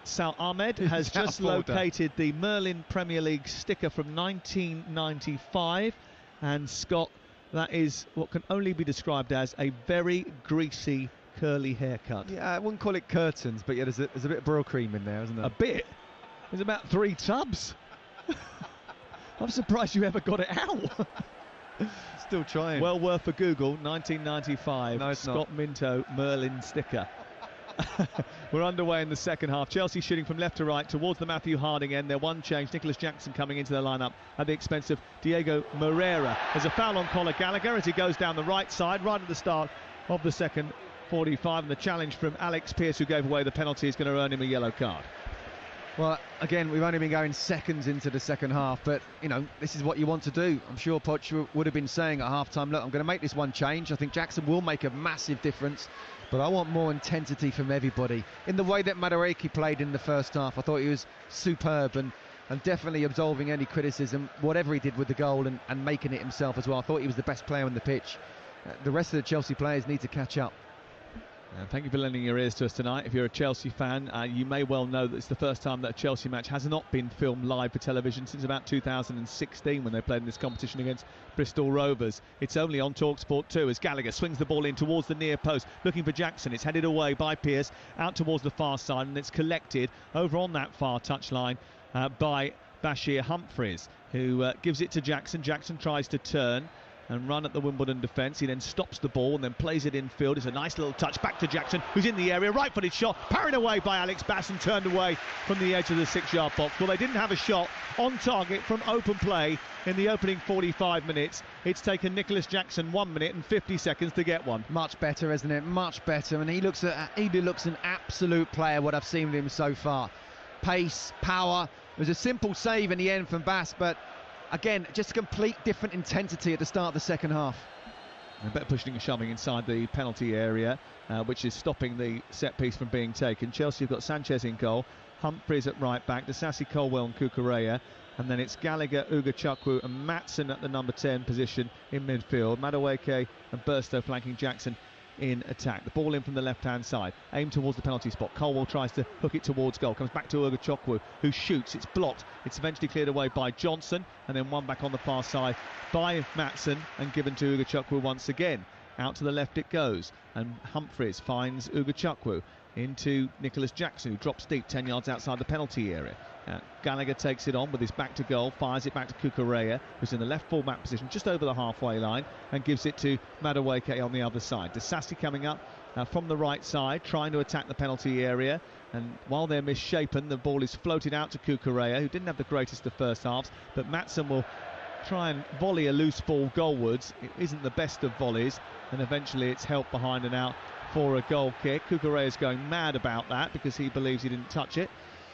Sal Ahmed has just located the Merlin Premier League sticker from 1995, and Scott, that is what can only be described as a very greasy curly haircut.
Yeah, I wouldn't call it curtains, but yeah, there's a bit of Brill cream in there, isn't there?
A bit? There's about 3 tubs. I'm surprised you ever got it out.
Still trying.
Well worth a Google. 1995
No, it's
Scott
not.
Minto Merlin sticker. We're underway in the second half. Chelsea shooting from left to right towards the Matthew Harding end. Their one change, Nicholas Jackson coming into the lineup at the expense of Diego Moreira. There's a foul on Conor Gallagher as he goes down the right side right at the start of the second 45, and the challenge from Alex Pearce, who gave away the penalty, is going to earn him a yellow card.
Well, again, we've only been going seconds into the second half, but, you know, this is what you want to do. I'm sure Poch would have been saying at half-time, look, I'm going to make this one change. I think Jackson will make a massive difference, but I want more intensity from everybody. In the way that Madueke played in the first half, I thought he was superb and definitely absolving any criticism, whatever he did with the goal and making it himself as well. I thought he was the best player on the pitch. The rest of the Chelsea players need to catch up.
Thank you for lending your ears to us tonight. If you're a Chelsea fan, you may well know that it's the first time that a Chelsea match has not been filmed live for television since about 2016 when they played in this competition against Bristol Rovers. It's only on TalkSport 2 as Gallagher swings the ball in towards the near post, looking for Jackson. It's headed away by Pearce out towards the far side, and it's collected over on that far touchline by Bashir Humphreys, who gives it to Jackson. Jackson tries to turn and run at the Wimbledon defence. He then stops the ball and then plays it infield. It's a nice little touch back to Jackson, who's in the area, right-footed shot, parried away by Alex Bass and turned away from the edge of the 6-yard box. Well, they didn't have a shot on target from open play in the opening 45 minutes. It's taken Nicholas Jackson 1 minute and 50 seconds to get one.
Much better, isn't it? Much better. And he looks an absolute player, what I've seen with him so far. Pace, power. It was a simple save in the end from Bass, but again, just a complete different intensity at the start of the second half.
A bit of pushing and shoving inside the penalty area, which is stopping the set piece from being taken. Chelsea have got Sanchez in goal, Humphreys at right back, Disasi, Colwell and Cucurella, and then it's Gallagher, Ugochukwu and Matson at the number 10 position in midfield. Madueke and Burstow flanking Jackson in attack. The ball in from the left-hand side, aimed towards the penalty spot. Colwell tries to hook it towards goal, comes back to Ugochukwu, who shoots. It's blocked. It's eventually cleared away by Johnson, and then one back on the far side by Matson and given to Ugochukwu once again. Out to the left it goes, and Humphreys finds Ugochukwu into Nicholas Jackson, who drops deep 10 yards outside the penalty area. Gallagher takes it on with his back to goal, fires it back to Cucurella, who's in the left full-back position just over the halfway line, and gives it to Madueke on the other side. Disasi coming up from the right side, trying to attack the penalty area, and while they're misshapen, the ball is floated out to Cucurella, who didn't have the greatest of first halves, but Matson will try and volley a loose ball goalwards. It isn't the best of volleys, and eventually it's helped behind and out for a goal kick. Cucurella's going mad about that because he believes he didn't touch it.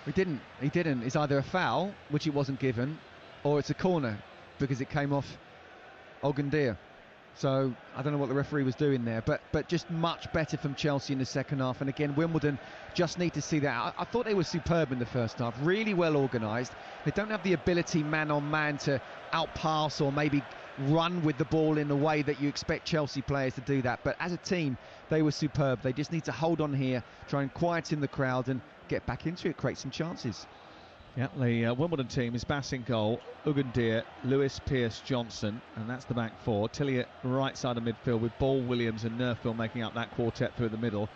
He didn't. It's either a foul, which it wasn't given, or it's a corner because it came off Ogundeya. So I don't know what the referee was doing there, but just much better from Chelsea in the second half. And again, Wimbledon just need to see that. I thought they were superb in the first half, really well organised. They don't have the ability man-on-man to outpass or maybe run with the ball in the way that you expect Chelsea players to do that. But as a team, they were superb. They just need to hold on here, try and quieten the crowd and get back into it, create some chances.
Yeah, the Wimbledon team is Bass in goal, Ugundeer, Lewis, Pearce, Johnson, and that's the back four. Tillier right side of midfield with Ball, Williams and Nerfield making up that quartet through the middle.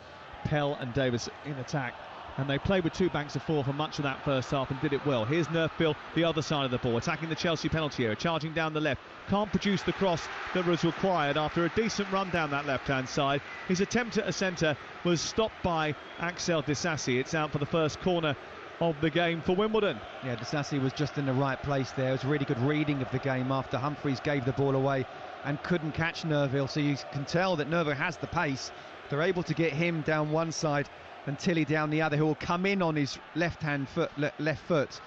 Pell and Davis in attack and they played with two banks of four for much of that first half and did it well. Here's Nerfville, the other side of the ball, attacking the Chelsea penalty area, charging down the left. Can't produce the cross that was required after a decent run down that left-hand side. His attempt at a centre was stopped by Axel Disasi. It's out for the first corner of the game for Wimbledon.
Yeah, Disasi was just in the right place there. It was a really good reading of the game after Humphreys gave the ball away and couldn't catch Nerville, so you can tell that Nerville has the pace. They're able to get him down one side and Tilly down the other, who will come in on his left foot,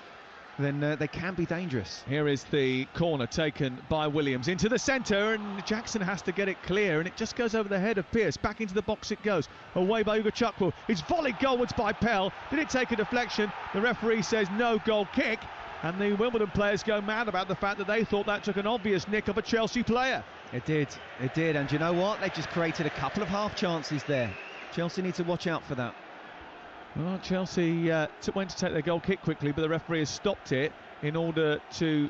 then they can be dangerous.
Here is the corner taken by Williams into the centre, and Jackson has to get it clear, and it just goes over the head of Pearce. Back into the box it goes, away by Ugo Chukwu. It's volleyed goalwards by Pell. Did it take a deflection? The referee says no, goal kick, and the Wimbledon players go mad about the fact that they thought that took an obvious nick of a Chelsea player.
It did, and you know what? They just created a couple of half chances there. Chelsea need to watch out for that.
Well, Chelsea went to take their goal kick quickly, but the referee has stopped it in order to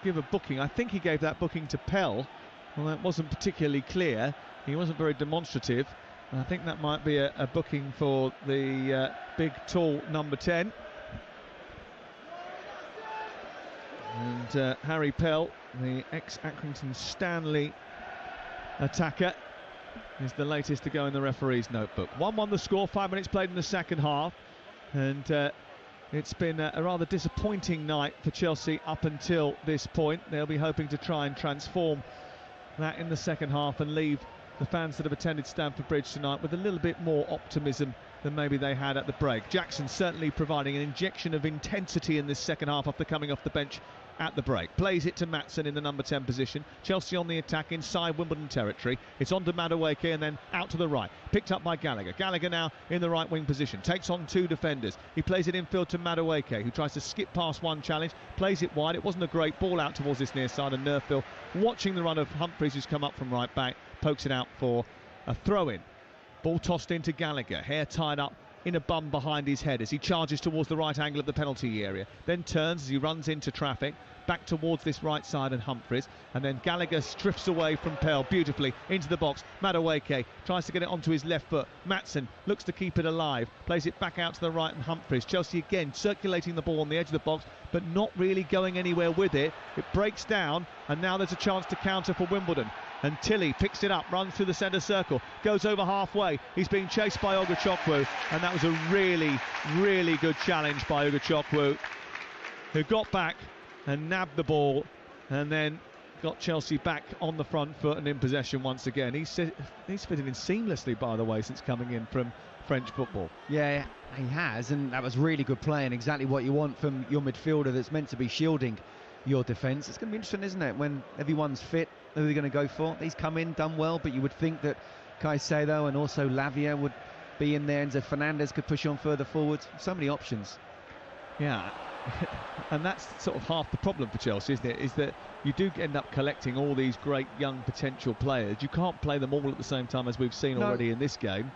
give a booking. I think he gave that booking to Pell. Well, that wasn't particularly clear. He wasn't very demonstrative. I think that might be a booking for the big, tall number 10. And Harry Pell, the ex-Accrington Stanley attacker, is the latest to go in the referee's notebook. 1-1 the score, 5 minutes played in the second half, and it's been a rather disappointing night for Chelsea up until this point. They'll be hoping to try and transform that in the second half and leave the fans that have attended Stamford Bridge tonight with a little bit more optimism than maybe they had at the break. Jackson certainly providing an injection of intensity in this second half after coming off the bench at the break. Plays it to Maatsen in the number 10 position. Chelsea on the attack inside Wimbledon territory. It's on to Madueke and then out to the right. Picked up by Gallagher. Gallagher now in the right wing position. Takes on two defenders. He plays it infield to Madueke, who tries to skip past one challenge. Plays it wide. It wasn't a great ball out towards this near side, and Nerfville, watching the run of Humphreys, who's come up from right back, pokes it out for a throw-in. Ball tossed into Gallagher. Hair tied up in a bun behind his head as he charges towards the right angle of the penalty area, then turns as he runs into traffic back towards this right side and Humphreys, and then Gallagher drifts away from Pell beautifully into the box. Madueke tries to get it onto his left foot. Maatsen looks to keep it alive, plays it back out to the right, and Humphreys. Chelsea again circulating the ball on the edge of the box but not really going anywhere with it. It breaks down, and now there's a chance to counter for Wimbledon. And Tilly picks it up, runs through the centre circle, goes over halfway. He's being chased by Ugo Chukwu, and that was a really, really good challenge by Ugo Chukwu, who got back and nabbed the ball and then got Chelsea back on the front foot and in possession once again. He's fitted in seamlessly, by the way, since coming in from French football.
Yeah, he has, and that was really good play and exactly what you want from your midfielder that's meant to be shielding your defence. It's going to be interesting, isn't it, when everyone's fit, who they're going to go for. He's come in, done well, but you would think that Caicedo and also Lavia would be in there, and so Fernandes could push on further forward. So many options.
Yeah, and that's sort of half the problem for Chelsea, isn't it? Is that you do end up collecting all these great young potential players. You can't play them all at the same time, as we've seen already in this game.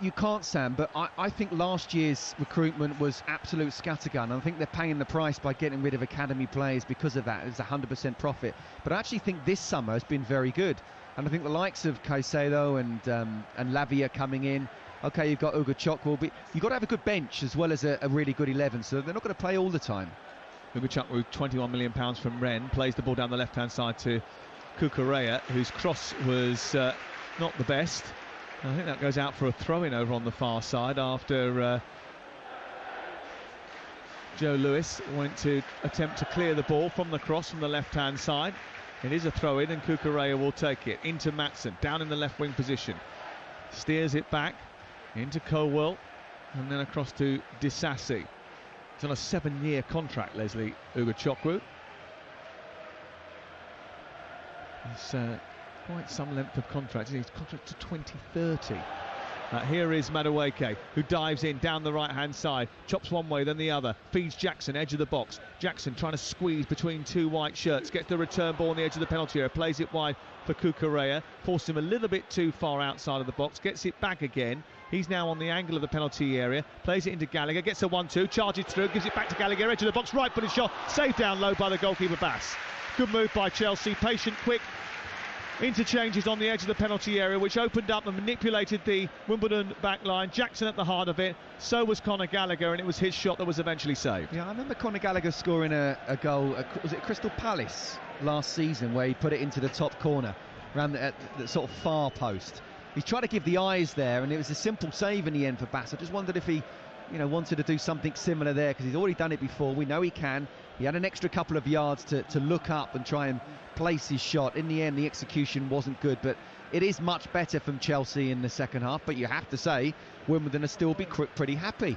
You can't, Sam, but I think last year's recruitment was absolute scattergun, and I think they're paying the price by getting rid of academy players because of that. It's 100% profit. But I actually think this summer has been very good, and I think the likes of Caicedo and Lavia coming in. Okay, you've got Ugo Chukwu, but you've got to have a good bench as well as a really good 11, so they're not going to play all the time.
Ugo Chukwu, £21 million from Rennes, plays the ball down the left-hand side to Cucurella, whose cross was not the best. I think that goes out for a throw-in over on the far side after Joe Lewis went to attempt to clear the ball from the cross from the left-hand side. It is a throw-in, and Cucurella will take it into Maatsen, down in the left-wing position. Steers it back into Colwell, and then across to Disasi. It's on a 7-year contract, Leslie, Ugo Chukwu. It's quite some length of contract. He's contract to 2030. Here is Madueke, who dives in down the right-hand side, chops one way, then the other, feeds Jackson, edge of the box. Jackson trying to squeeze between two white shirts, gets the return ball on the edge of the penalty area, plays it wide for Cucurella, forced him a little bit too far outside of the box, gets it back again. He's now on the angle of the penalty area, plays it into Gallagher, gets a 1-2, charges through, gives it back to Gallagher, edge of the box, right-footed shot, saved down low by the goalkeeper Bass. Good move by Chelsea, patient, quick, Interchanges on the edge of the penalty area, which opened up and manipulated the Wimbledon back line. Jackson at the heart of it, so was Conor Gallagher, and it was his shot that was eventually saved.
Yeah, I remember Conor Gallagher scoring a goal, was it Crystal Palace last season, where he put it into the top corner, around the sort of far post. He tried to give the eyes there, and it was a simple save in the end for Bass. I just wondered if he, wanted to do something similar there, because he's already done it before. We know he can. He had an extra couple of yards to look up and try and place his shot. In the end, the execution wasn't good, but it is much better from Chelsea in the second half. But you have to say, Wimbledon will still be pretty happy.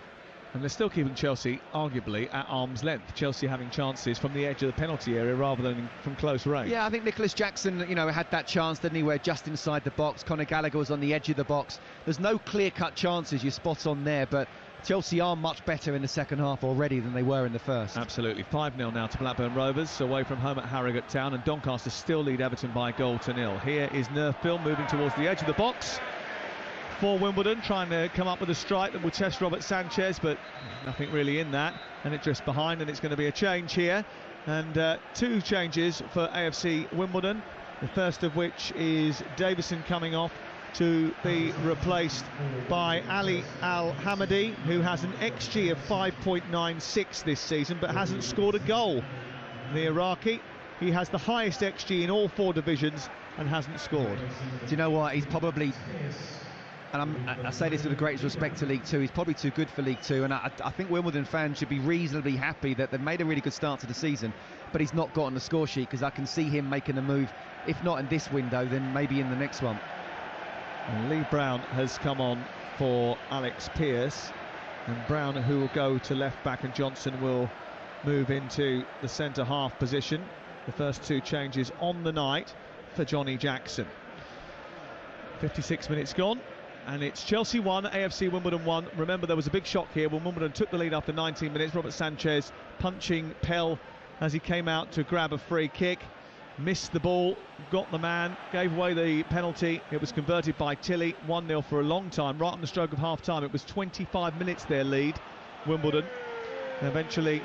And they're still keeping Chelsea, arguably, at arm's length. Chelsea having chances from the edge of the penalty area rather than from close range.
Yeah, I think Nicholas Jackson, had that chance, didn't he, where just inside the box. Conor Gallagher was on the edge of the box. There's no clear-cut chances, you're spot on there, but Chelsea are much better in the second half already than they were in the first.
Absolutely. 5-0 now to Blackburn Rovers, away from home at Harrogate Town, and Doncaster still lead Everton by 1-0. Here is Nerfbill moving towards the edge of the box for Wimbledon, trying to come up with a strike that will test Robert Sanchez, but nothing really in that, and it drifts behind, and it's going to be a change here, and 2 changes for AFC Wimbledon, the first of which is Davison coming off to be replaced by Ali Al-Hamadi, who has an XG of 5.96 this season but hasn't scored a goal. The Iraqi, he has the highest XG in all 4 divisions and hasn't scored.
Do you know what? He's probably, and I say this with the greatest respect to League 2, he's probably too good for League 2, and I think Wimbledon fans should be reasonably happy that they've made a really good start to the season, but he's not got on the score sheet, because I can see him making a move, if not in this window, then maybe in the next one.
And Lee Brown has come on for Alex Pearce, and Brown, who will go to left back, and Johnson will move into the centre half position. The first 2 changes on the night for Johnny Jackson. 56 minutes gone, and it's Chelsea 1, AFC Wimbledon 1. Remember, there was a big shock here when Wimbledon took the lead after 19 minutes. Robert Sanchez punching Pell as he came out to grab a free kick. Missed the ball, got the man, gave away the penalty. It was converted by Tilley, 1-0 for a long time. Right on the stroke of half-time, it was 25 minutes their lead, Wimbledon. And eventually,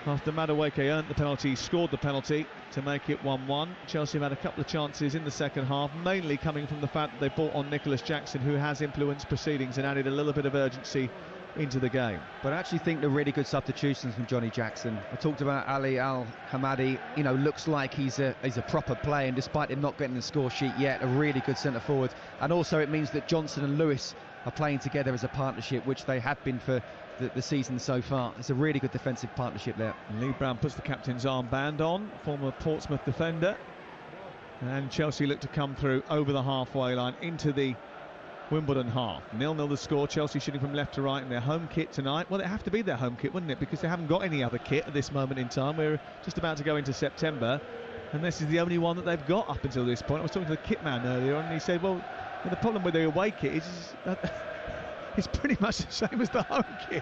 after Madueke earned the penalty, scored the penalty to make it 1-1. Chelsea have had a couple of chances in the second half, mainly coming from the fact that they brought on Nicholas Jackson, who has influenced proceedings and added a little bit of urgency into the game.
But I actually think they're really good substitutions from Johnny Jackson. I talked about Ali Al-Hamadi, looks like he's a proper player, and despite him not getting the score sheet yet, a really good centre forward. And also it means that Johnson and Lewis are playing together as a partnership, which they have been for the season so far. It's a really good defensive partnership there.
Lee Brown puts the captain's armband on, former Portsmouth defender, and Chelsea look to come through over the halfway line into the Wimbledon half. 0-0 the score. Chelsea shooting from left to right in their home kit tonight. Well, it have to be their home kit, wouldn't it? Because they haven't got any other kit at this moment in time. We're just about to go into September, and this is the only one that they've got up until this point. I was talking to the kit man earlier, and he said, well, the problem with the away kit is it's pretty much the same as the home kit.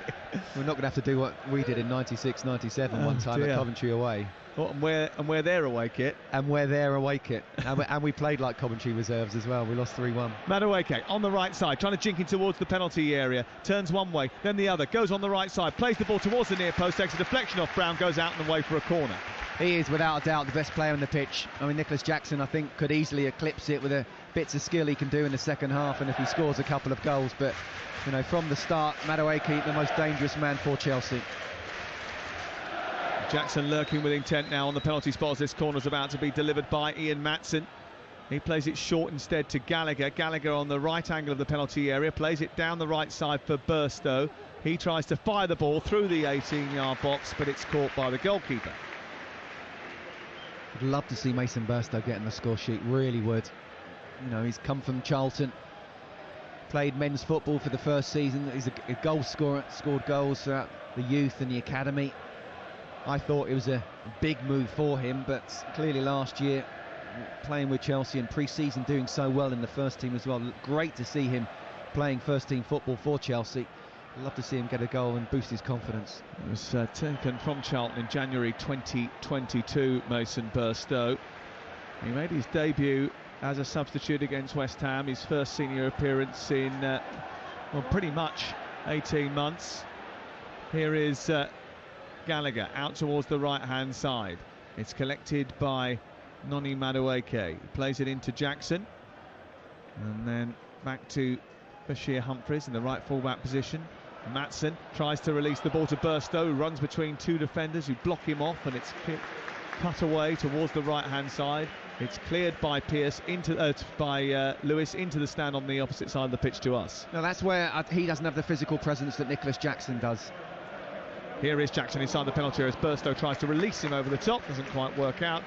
We're not going to have to do what we did in 96, 97 one time at Coventry away.
Oh, and wear their away kit.
And wear their away kit. and we played like Coventry reserves as well. We lost 3-1.
Madueke on the right side, trying to jink in towards the penalty area. Turns one way, then the other. Goes on the right side, plays the ball towards the near post, takes a deflection off Brown, goes out and away for a corner.
He is, without a doubt, the best player on the pitch. I mean, Nicholas Jackson, I think, could easily eclipse it with the bits of skill he can do in the second half, and if he scores a couple of goals. But, from the start, Madueke, the most dangerous man for Chelsea.
Jackson lurking with intent now on the penalty spot as this corner is about to be delivered by Ian Matson. He plays it short instead to Gallagher. Gallagher on the right angle of the penalty area, plays it down the right side for Burstow. He tries to fire the ball through the 18-yard box, but it's caught by the goalkeeper.
I'd love to see Mason Burstow getting the score sheet, really would. He's come from Charlton, played men's football for the first season. He's a goal scorer, scored goals throughout the youth and the academy. I thought it was a big move for him, but clearly last year, playing with Chelsea and pre-season doing so well in the first team as well. Great to see him playing first-team football for Chelsea. I'd love to see him get a goal and boost his confidence.
It was taken from Charlton in January 2022, Mason Burstow. He made his debut as a substitute against West Ham, his first senior appearance in, pretty much 18 months. Here is Gallagher out towards the right-hand side. It's collected by Noni Madueke. Plays it into Jackson. And then back to Bashir Humphries in the right full-back position. Maatsen tries to release the ball to Burstow, who runs between two defenders who block him off, and it's cut away towards the right-hand side. It's cleared by Pearce by Lewis into the stand on the opposite side of the pitch to us.
Now that's where he doesn't have the physical presence that Nicholas Jackson does.
Here is Jackson inside the penalty area as Burstow tries to release him over the top, doesn't quite work out,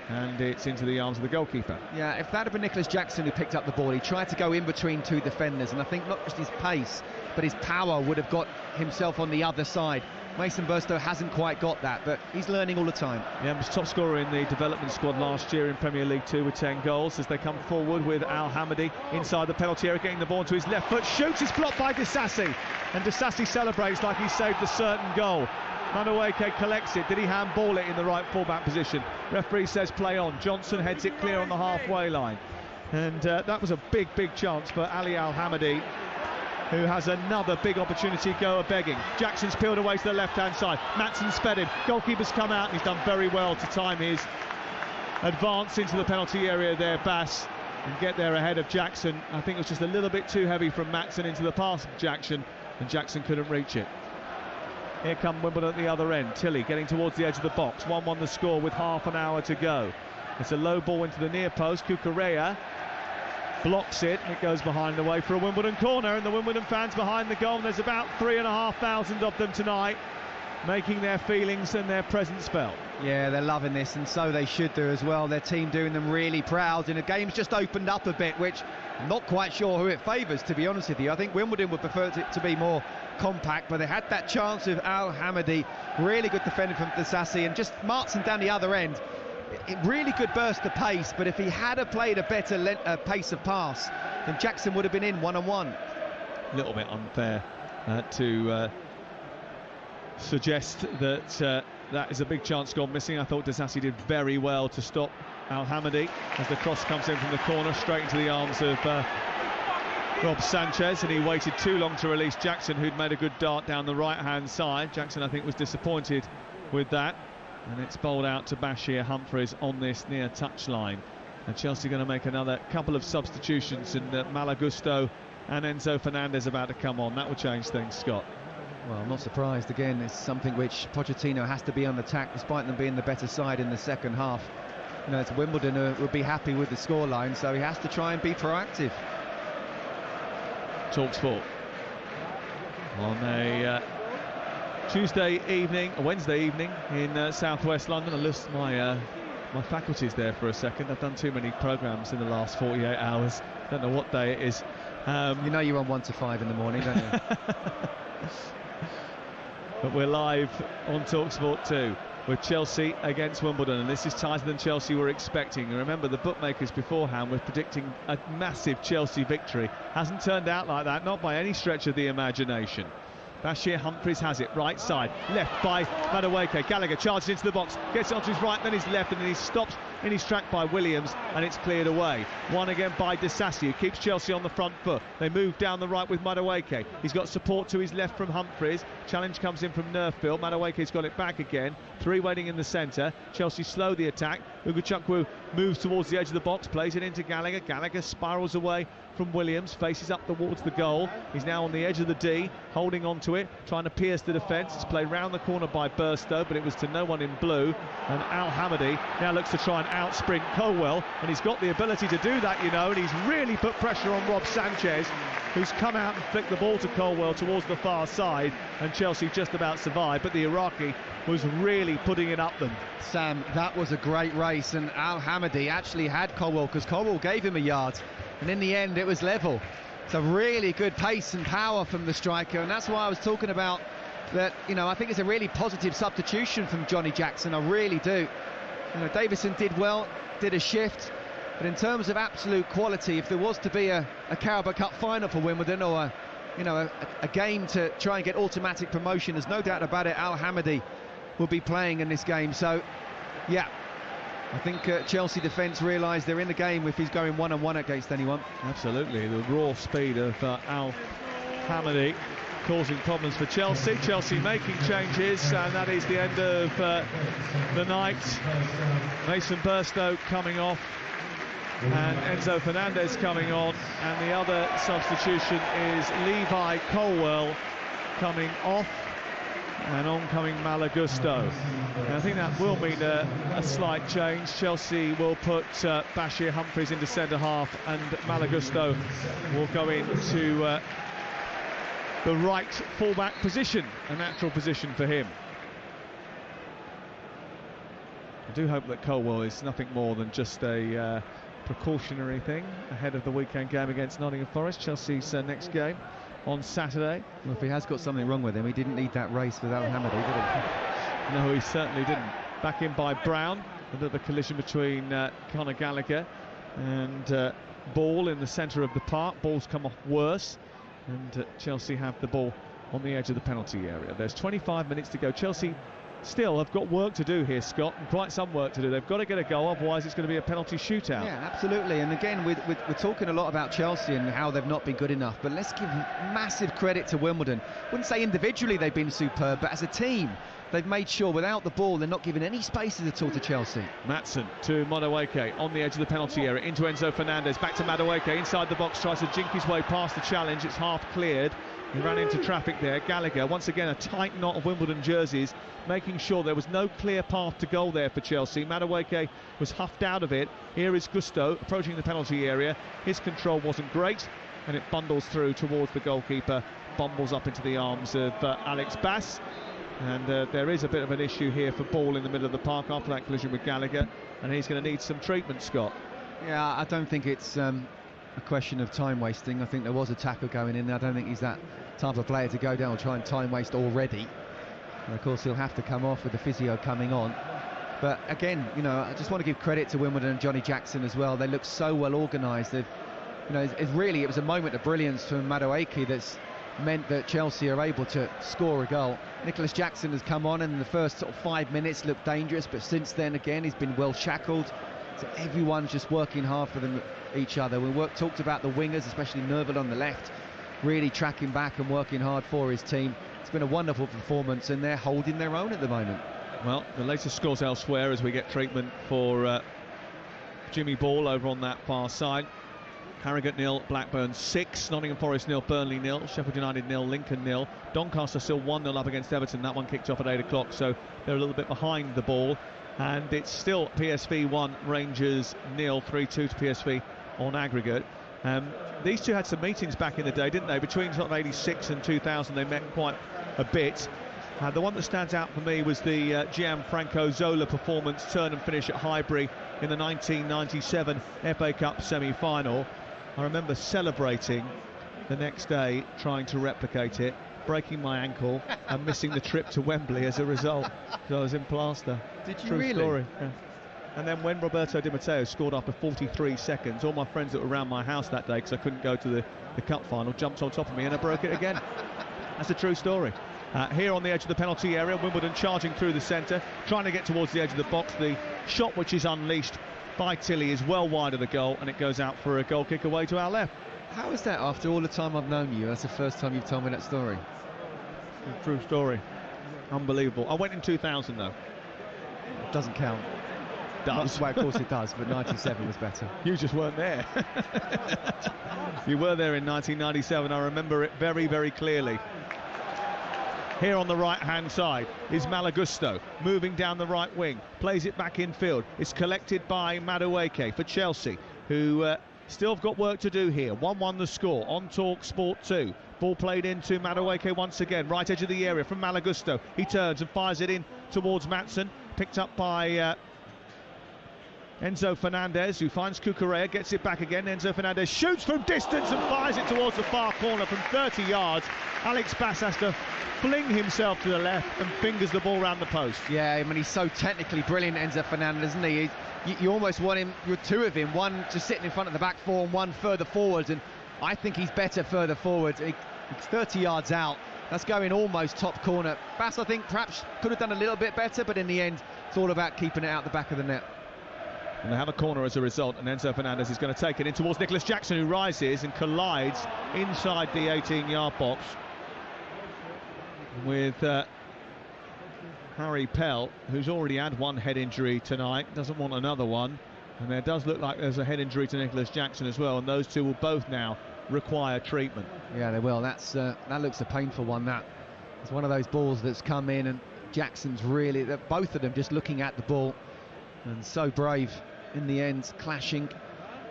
and it's into the arms of the goalkeeper. Yeah,
if that had been Nicholas Jackson who picked up the ball, he tried to go in between two defenders, and I think not just his pace, but his power would have got himself on the other side. Mason Burstow hasn't quite got that, but he's learning all the time.
Yeah, he was top scorer in the development squad last year in Premier League 2 with 10 goals as they come forward with Al Hamadi inside the penalty area, getting the ball to his left foot, shoots, it's blocked by Disasi, and Disasi celebrates like he saved a certain goal. Madueke collects it. Did he handball it in the right full-back position? Referee says play on. Johnson heads it clear on the halfway line. And that was a big chance for Ali Al Hamadi, who has another big opportunity go begging. Jackson's peeled away to the left-hand side. Maatsen's sped him. Goalkeeper's come out, and he's done very well to time his advance into the penalty area there, Bass, and get there ahead of Jackson. I think it was just a little bit too heavy from Maatsen into the pass of Jackson, and Jackson couldn't reach it. Here come Wimbledon at the other end. Tilley getting towards the edge of the box. 1-1 the score with half an hour to go. It's a low ball into the near post. Kukurea blocks it. It goes behind the way for a Wimbledon corner, and the Wimbledon fans behind the goal. And there's about 3,500 of them tonight, making their feelings and their presence felt.
Yeah, they're loving this, and so they should do as well. Their team doing them really proud, and the game's just opened up a bit, which I'm not quite sure who it favours, to be honest with you. I think Wimbledon would prefer it to be more compact, but they had that chance with Al Hamadi, really good defending from Disasi, and just Maatsen down the other end. Really good burst of pace, but if he had played a better pace of pass, then Jackson would have been in one-on-one.
A little bit unfair to suggest that that is a big chance gone missing. I thought Disasi did very well to stop Al Hamadi as the cross comes in from the corner straight into the arms of Rob Sanchez, and he waited too long to release Jackson, who'd made a good dart down the right-hand side. Jackson, I think, was disappointed with that, and it's bowled out to Bashir Humphries on this near touchline. And Chelsea going to make another couple of substitutions, and Malagusto and Enzo Fernandez about to come on. That will change things, Scott.
Well, I'm not surprised. Again, it's something which Pochettino has to be on attack, despite them being the better side in the second half. You know, it's Wimbledon who would be happy with the scoreline, so he has to try and be proactive.
TalkSport on a Tuesday evening, a Wednesday evening in southwest London. I lost my faculties there for a second. I've done too many programmes in the last 48 hours. Don't know what day it is.
You know you're on 1 to 5 in the morning, don't you?
But we're live on TalkSport 2 with Chelsea against Wimbledon, and this is tighter than Chelsea were expecting. And remember, the bookmakers beforehand were predicting a massive Chelsea victory. Hasn't turned out like that, not by any stretch of the imagination. Bashir Humphries has it, right side, left by Madueke. Gallagher charges into the box, gets it onto his right, then his left, and then he stops in his track by Williams, and it's cleared away. One again by Disasi, who keeps Chelsea on the front foot. They move down the right with Madueke. He's got support to his left from Humphries. Challenge comes in from Nerffield. Madueke's got it back again. Three waiting in the centre. Chelsea slow the attack. Ugochukwu moves towards the edge of the box, plays it into Gallagher. Gallagher spirals away from Williams, faces up towards the goal. He's now on the edge of the D, holding on to it, trying to pierce the defence. It's played round the corner by Burstow, but it was to no one in blue. And Al Hamadi now looks to try and out-sprint Colwell, and he's got the ability to do that, you know, and he's really put pressure on Rob Sanchez, who's come out and flicked the ball to Colwell towards the far side, and Chelsea just about survived, but the Iraqi was really putting it up them.
Sam, that was a great race, and Al Hamadi actually had Colwell, because Colwell gave him a yard, and in the end it was level. It's a really good pace and power from the striker, and that's why I was talking about that. You know, I think it's a really positive substitution from Johnny Jackson. I really do. You know, Davison did well, did a shift, but in terms of absolute quality, if there was to be a Carabao Cup final for Wimbledon, or a game to try and get automatic promotion, there's no doubt about it, Al Hamadi will be playing in this game. So yeah, I think Chelsea defence realise they're in the game if he's going one-on-one against anyone.
Absolutely, the raw speed of Al Hamadi causing problems for Chelsea. Chelsea making changes, and that is the end of the night. Mason Burstow coming off and Enzo Fernandez coming on, and the other substitution is Levi Colwell coming off, and on coming Malagusto. And I think that will mean a slight change. Chelsea will put Bashir Humphreys into centre half, and Malagusto will go into the right full-back position, a natural position for him. I do hope that Colwell is nothing more than just a precautionary thing ahead of the weekend game against Nottingham Forest, Chelsea's next game on Saturday.
Well, if he has got something wrong with him, he didn't need that race with Al Hamadi, did
he? No, he certainly didn't. Back in by Brown, a bit of a collision between Conor Gallagher and Ball in the centre of the park. Ball's come off worse, and Chelsea have the ball on the edge of the penalty area. There's 25 minutes to go. Chelsea still have got work to do here, Scott, and quite some work to do. They've got to get a goal, otherwise it's going to be a penalty shootout.
Yeah, absolutely. And again, we're talking a lot about Chelsea and how they've not been good enough, but let's give massive credit to Wimbledon. Wouldn't say individually they've been superb, but as a team, they've made sure without the ball they're not giving any spaces at all to Chelsea.
Matson to Madueke on the edge of the penalty area, into Enzo Fernandez, back to Madueke, inside the box, tries to jink his way past the challenge. It's half cleared. He ran into traffic there. Gallagher, once again, a tight knot of Wimbledon jerseys, making sure there was no clear path to goal there for Chelsea. Madueke was huffed out of it. Here is Gusto approaching the penalty area. His control wasn't great, and it bundles through towards the goalkeeper, bumbles up into the arms of Alex Bass. And there is a bit of an issue here for Ball in the middle of the park after that collision with Gallagher, and he's going to need some treatment, Scott.
Yeah, I don't think it's a question of time wasting. I think there was a tackle going in there. I don't think he's that type of player to go down and try and time waste already. And of course he'll have to come off with the physio coming on. But again, you know, I just want to give credit to Wimbledon and Johnny Jackson as well. They look so well organised. They've, you know, it was a moment of brilliance from Madueke that's meant that Chelsea are able to score a goal. Nicholas Jackson has come on, and in the first sort of 5 minutes looked dangerous, but since then again he's been well shackled. So everyone's just working hard for them, each other. We talked about the wingers, especially Nerval on the left, really tracking back and working hard for his team. It's been a wonderful performance, and they're holding their own at the moment.
Well, the latest scores elsewhere as we get treatment for Jimmy Ball over on that far side. Harrogate 0, Blackburn 6, Nottingham Forest 0, Burnley 0, Sheffield United 0, Lincoln 0, Doncaster still 1-0 up against Everton. That one kicked off at 8 o'clock, so they're a little bit behind the ball. And it's still PSV 1, Rangers 0, 3-2 to PSV on aggregate. These two had some meetings back in the day, didn't they? Between sort of 86 and 2000 they met quite a bit. The one that stands out for me was the Gianfranco Zola performance, turn and finish at Highbury in the 1997 FA Cup semi-final. I remember celebrating the next day, trying to replicate it, breaking my ankle and missing the trip to Wembley as a result. So I was in plaster.
Did you
True
really?
Story. Yeah. And then when Roberto Di Matteo scored after 43 seconds, all my friends that were around my house that day, because I couldn't go to the cup final, jumped on top of me and I broke it again. That's a true story. Here on the edge of the penalty area, Wimbledon charging through the centre, trying to get towards the edge of the box. The shot which is unleashed by Tilly is well wide of the goal, and it goes out for a goal kick away to our left.
How is that after all the time I've known you? That's the first time you've told me that story.
A true story. Unbelievable. I went in 2000 though.
Doesn't count.
Does.
Well, of course it does, but 97 was better.
You just weren't there. You were there in 1997. I remember it very, very clearly. Here on the right-hand side is Malagusto, moving down the right wing, plays it back in field. It's collected by Madueke for Chelsea, who still have got work to do here. 1-1 the score on Talk Sport 2. Ball played into Madueke once again, right edge of the area from Malagusto. He turns and fires it in towards Matson, picked up by Enzo Fernandez, who finds Cucurella, gets it back again. Enzo Fernandez shoots from distance and fires it towards the far corner from 30 yards. Alex Bass has to fling himself to the left and fingers the ball round the post.
Yeah, I mean, he's so technically brilliant, Enzo Fernandez, isn't he? You almost want him, you're two of him, one just sitting in front of the back four and one further forwards, and I think he's better further forwards. It's 30 yards out. That's going almost top corner. Bass, I think, perhaps could have done a little bit better, but in the end, it's all about keeping it out the back of the net.
And they have a corner as a result, and Enzo Fernandez is going to take it in towards Nicholas Jackson, who rises and collides inside the 18-yard box with Harry Pell, who's already had one head injury tonight, doesn't want another one, and there does look like there's a head injury to Nicholas Jackson as well, and those two will both now require treatment.
Yeah, they will. That looks a painful one. That it's one of those balls that's come in, and Jackson's really, both of them just looking at the ball, and so brave in the end, clashing.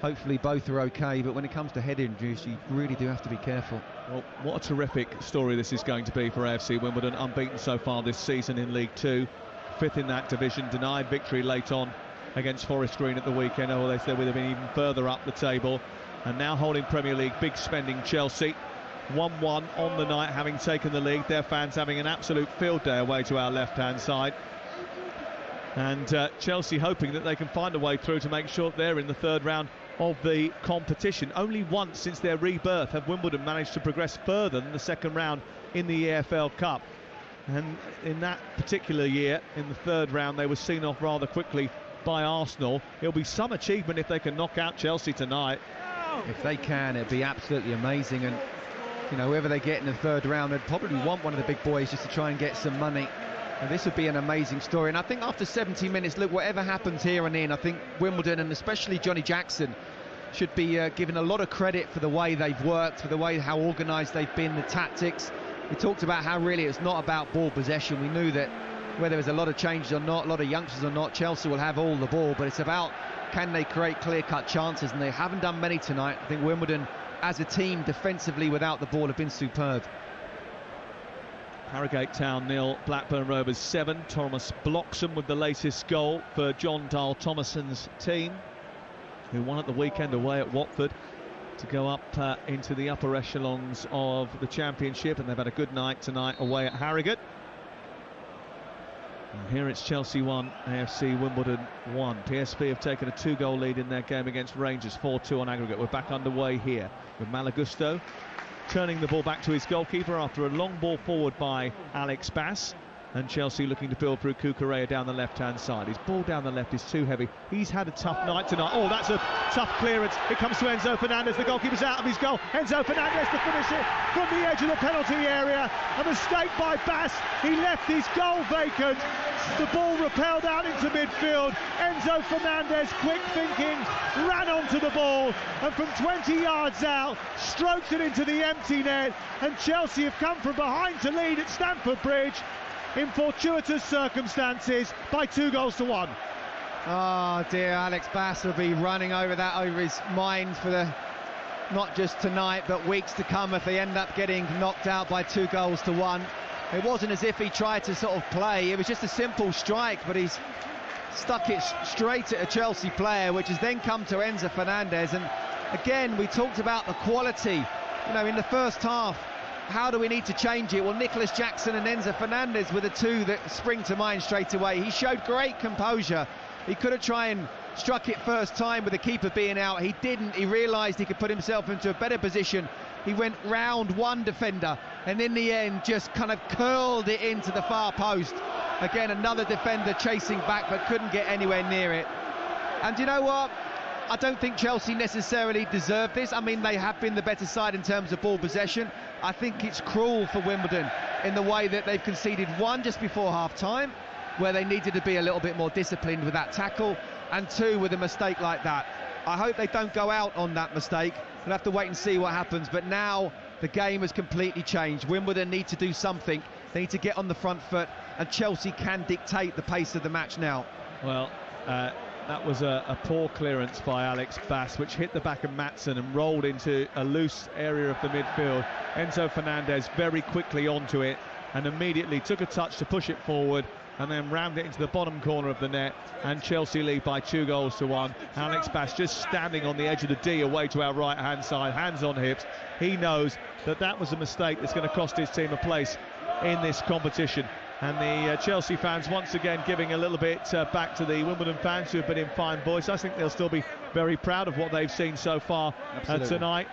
Hopefully both are okay, but when it comes to head injuries, you really do have to be careful.
Well, what a terrific story this is going to be for AFC Wimbledon, unbeaten so far this season in League Two, 5th in that division, denied victory late on against Forest Green at the weekend. Oh, they would have been even further up the table, and now holding Premier League, big spending Chelsea. 1-1 on the night, having taken the lead. Their fans having an absolute field day away to our left-hand side. And Chelsea hoping that they can find a way through to make sure they're in the third round of the competition. Only once since their rebirth have Wimbledon managed to progress further than the second round in the EFL Cup. And in that particular year, in the third round, they were seen off rather quickly by Arsenal. It'll be some achievement if they can knock out Chelsea tonight.
If they can, it'd be absolutely amazing. And, you know, whoever they get in the third round, they'd probably want one of the big boys just to try and get some money. And this would be an amazing story. And I think after 70 minutes, look, whatever happens here and in, I think Wimbledon, and especially Johnny Jackson, should be given a lot of credit for the way they've worked, for the way how organised they've been, the tactics. We talked about how really it's not about ball possession. We knew that whether there's a lot of changes or not, a lot of youngsters or not, Chelsea will have all the ball, but it's about can they create clear-cut chances, and they haven't done many tonight. I think Wimbledon, as a team, defensively without the ball, have been superb.
Harrogate Town 0, Blackburn Rovers 7. Thomas Bloxham with the latest goal for John Dahl Thomason's team, who won at the weekend away at Watford to go up into the upper echelons of the Championship, and they've had a good night tonight away at Harrogate. And here it's Chelsea 1, AFC Wimbledon 1. PSV have taken a 2-goal lead in their game against Rangers, 4-2 on aggregate. We're back underway here with Malagusto turning the ball back to his goalkeeper after a long ball forward by Alex Bass, and Chelsea looking to build through Cucurella down the left-hand side. His ball down the left is too heavy. He's had a tough night tonight. Oh, that's a tough clearance. It comes to Enzo Fernandez. The goalkeeper's out of his goal. Enzo Fernandez to finish it from the edge of the penalty area. A mistake by Bass. He left his goal vacant. The ball repelled out into midfield. Enzo Fernandez, quick thinking, ran onto the ball, and from 20 yards out, stroked it into the empty net. And Chelsea have come from behind to lead at Stamford Bridge in fortuitous circumstances by 2-1.
Oh dear, Alex Bass will be running over his mind for the not just tonight but weeks to come if they end up getting knocked out by 2-1. It wasn't as if he tried to sort of play, it was just a simple strike, but he's stuck it straight at a Chelsea player, which has then come to Enzo Fernandez. And again, we talked about the quality, you know, in the first half. How do we need to change it? Well, Nicholas Jackson and Enzo Fernandez were the two that spring to mind straight away. He showed great composure. He could have tried and struck it first time with the keeper being out. He didn't. He realised he could put himself into a better position. He went round one defender and in the end just kind of curled it into the far post. Again, another defender chasing back but couldn't get anywhere near it. And you know what? I don't think Chelsea necessarily deserve this. I mean, they have been the better side in terms of ball possession. I think it's cruel for Wimbledon in the way that they've conceded one just before half-time, where they needed to be a little bit more disciplined with that tackle, and two with a mistake like that. I hope they don't go out on that mistake. We'll have to wait and see what happens. But now the game has completely changed. Wimbledon need to do something. They need to get on the front foot, and Chelsea can dictate the pace of the match now.
Well, that was a poor clearance by Alex Bass, which hit the back of Maatsen and rolled into a loose area of the midfield. Enzo Fernandez very quickly onto it and immediately took a touch to push it forward and then rammed it into the bottom corner of the net, and Chelsea lead by 2-1. Alex Bass just standing on the edge of the D away to our right-hand side, hands on hips. He knows that that was a mistake that's going to cost his team a place in this competition. And the Chelsea fans once again giving a little bit back to the Wimbledon fans who have been in fine voice. I think they'll still be very proud of what they've seen so far tonight,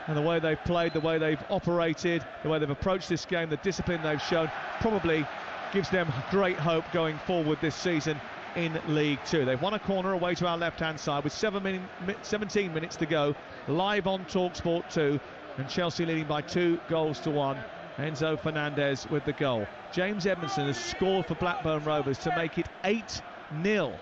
and the way they've played, the way they've operated, the way they've approached this game, the discipline they've shown probably gives them great hope going forward this season in League Two. They've won a corner away to our left-hand side with 17 minutes to go, live on TalkSport 2, and Chelsea leading by 2-1 Enzo Fernandez with the goal. James Edmondson has scored for Blackburn Rovers to make it 8-0.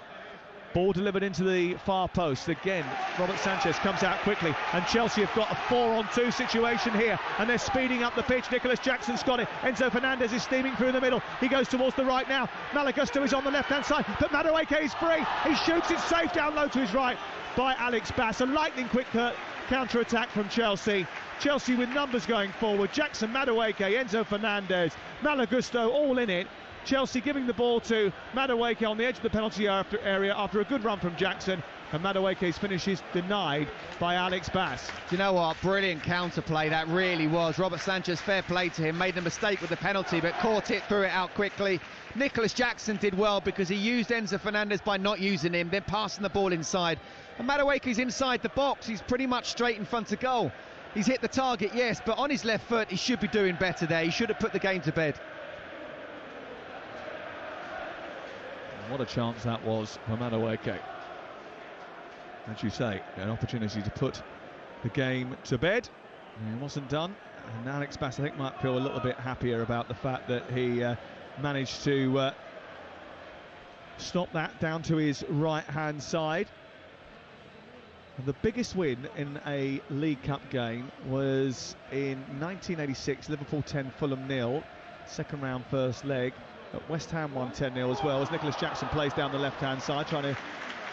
Ball delivered into the far post. Again, Robert Sanchez comes out quickly, and Chelsea have got a 4-on-2 situation here, and they're speeding up the pitch. Nicholas Jackson's got it. Enzo Fernandez is steaming through the middle. He goes towards the right now. Malagusto is on the left-hand side, but Madueke is free. He shoots it safe down low to his right by Alex Bass. A lightning quick counter-attack from Chelsea. Chelsea with numbers going forward. Jackson, Madueke, Enzo Fernandez, Malagusto all in it. Chelsea giving the ball to Madueke on the edge of the penalty area after a good run from Jackson, and Madueke's finish is denied by Alex Bass.
Do you know what? Brilliant counterplay that really was. Robert Sanchez, fair play to him, made a mistake with the penalty but caught it, threw it out quickly. Nicholas Jackson did well because he used Enzo Fernandez by not using him, then passing the ball inside. And Madueke's inside the box. He's pretty much straight in front of goal. He's hit the target, yes, but on his left foot he should be doing better there. He should have put the game to bed.
What a chance that was for Madueke. As you say, an opportunity to put the game to bed. It wasn't done, and Alex Bass, I think, might feel a little bit happier about the fact that he managed to stop that down to his right-hand side. And the biggest win in a League Cup game was in 1986, Liverpool 10, Fulham 0, second round, first leg. But West Ham won 10-0 as well, as Nicholas Jackson plays down the left-hand side, trying to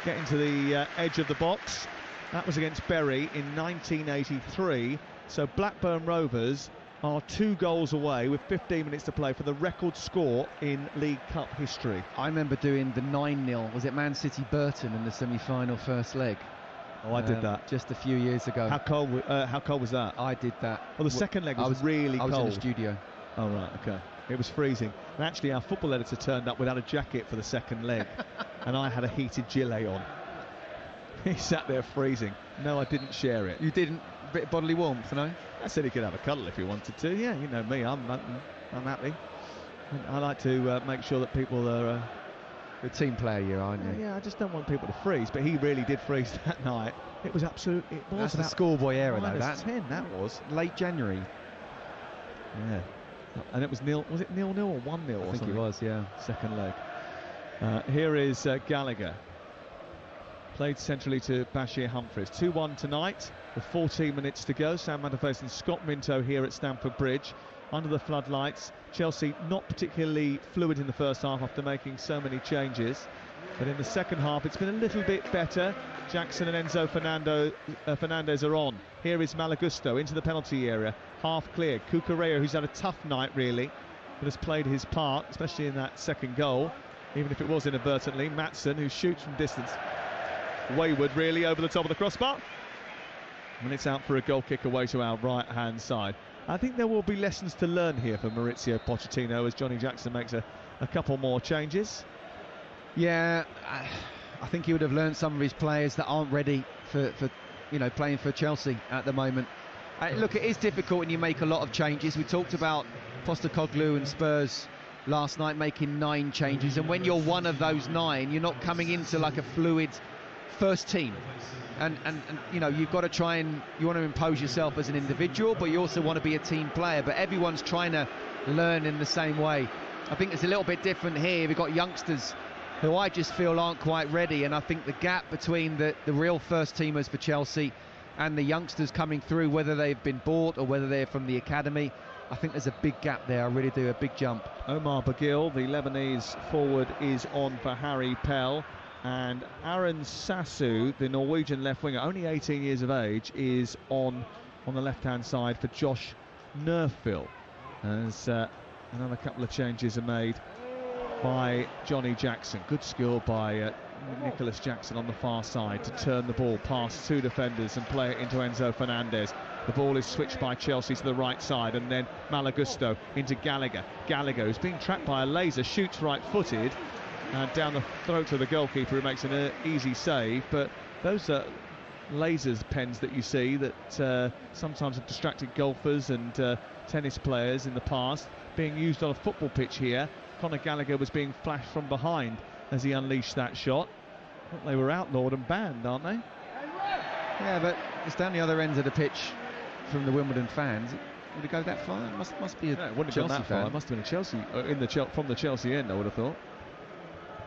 get into the edge of the box. That was against Bury in 1983. So Blackburn Rovers are 2 goals away with 15 minutes to play for the record score in League Cup history.
I remember doing the 9-0, was it Man City Burton in the semi-final first leg?
Oh, I did that
just a few years ago.
How cold was that?
I did that.
Well, the second leg was really cold.
I was in the studio.
Oh, right, okay. It was freezing. And actually, our football editor turned up without a jacket for the second leg, and I had a heated gilet on. He sat there freezing. No, I didn't share it.
You didn't? Bit of bodily warmth, no?
I said he could have a cuddle if he wanted to. Yeah, you know me, I'm happy. I like to make sure that people are...
a team player, you aren't you?
Yeah, I just don't want people to freeze, but he really did freeze that night. It was absolute... It was
That's a schoolboy error, though.
That's 10, that was.
Late January.
Yeah. And it was 0-0 or 1-0
I think it was, yeah.
Second leg. Here is Gallagher. Played centrally to Bashir Humphreys. 2-1 tonight with 14 minutes to go. Sam Matterface and Scott Minto here at Stamford Bridge. Under the floodlights. Chelsea not particularly fluid in the first half after making so many changes. But in the second half it's been a little bit better. Jackson and Enzo Fernandez are on. Here is Malagusto into the penalty area. Half cleared. Cucurella, who's had a tough night really, but has played his part, especially in that second goal, even if it was inadvertently. Maatsen, who shoots from distance. Wayward really over the top of the crossbar. And it's out for a goal kick away to our right-hand side. I think there will be lessons to learn here for Maurizio Pochettino as Johnny Jackson makes a couple more changes.
Yeah, I think he would have learned some of his players that aren't ready for playing for Chelsea at the moment. Look, it is difficult when you make a lot of changes. We talked about Postecoglou and Spurs last night making 9 changes, and when you're one of those 9, you're not coming into like a fluid first team. And you've got to try and you want to impose yourself as an individual, but you also want to be a team player. But everyone's trying to learn in the same way. I think it's a little bit different here. We've got youngsters who I just feel aren't quite ready, and I think the gap between the real first teamers for Chelsea and the youngsters coming through, whether they've been bought or whether they're from the academy, I think there's a big gap there. I really do, a big jump.
Omar Bagil, the Lebanese forward, is on for Harry Pell, and Aaron Sassu, the Norwegian left winger, only 18 years of age, is on the left-hand side for Josh Nerfville. As another couple of changes are made by Johnny Jackson. Good skill by Nicholas Jackson on the far side to turn the ball past 2 defenders and play it into Enzo Fernandez. The ball is switched by Chelsea to the right side, and then Malagusto into Gallagher. Gallagher, who's being tracked by a laser, shoots right-footed and down the throat of the goalkeeper, who makes an easy save. But those are lasers pens that you see that sometimes have distracted golfers and tennis players in the past, being used on a football pitch here. Conor Gallagher was being flashed from behind as he unleashed that shot. Well, they were outlawed and banned, aren't they?
Yeah, but it's down the other ends of the pitch from the Wimbledon fans. Would it go that far? It must be a
No, it wouldn't have
Chelsea
gone that
fan.
far. It must have been a Chelsea from the Chelsea end, I would have thought.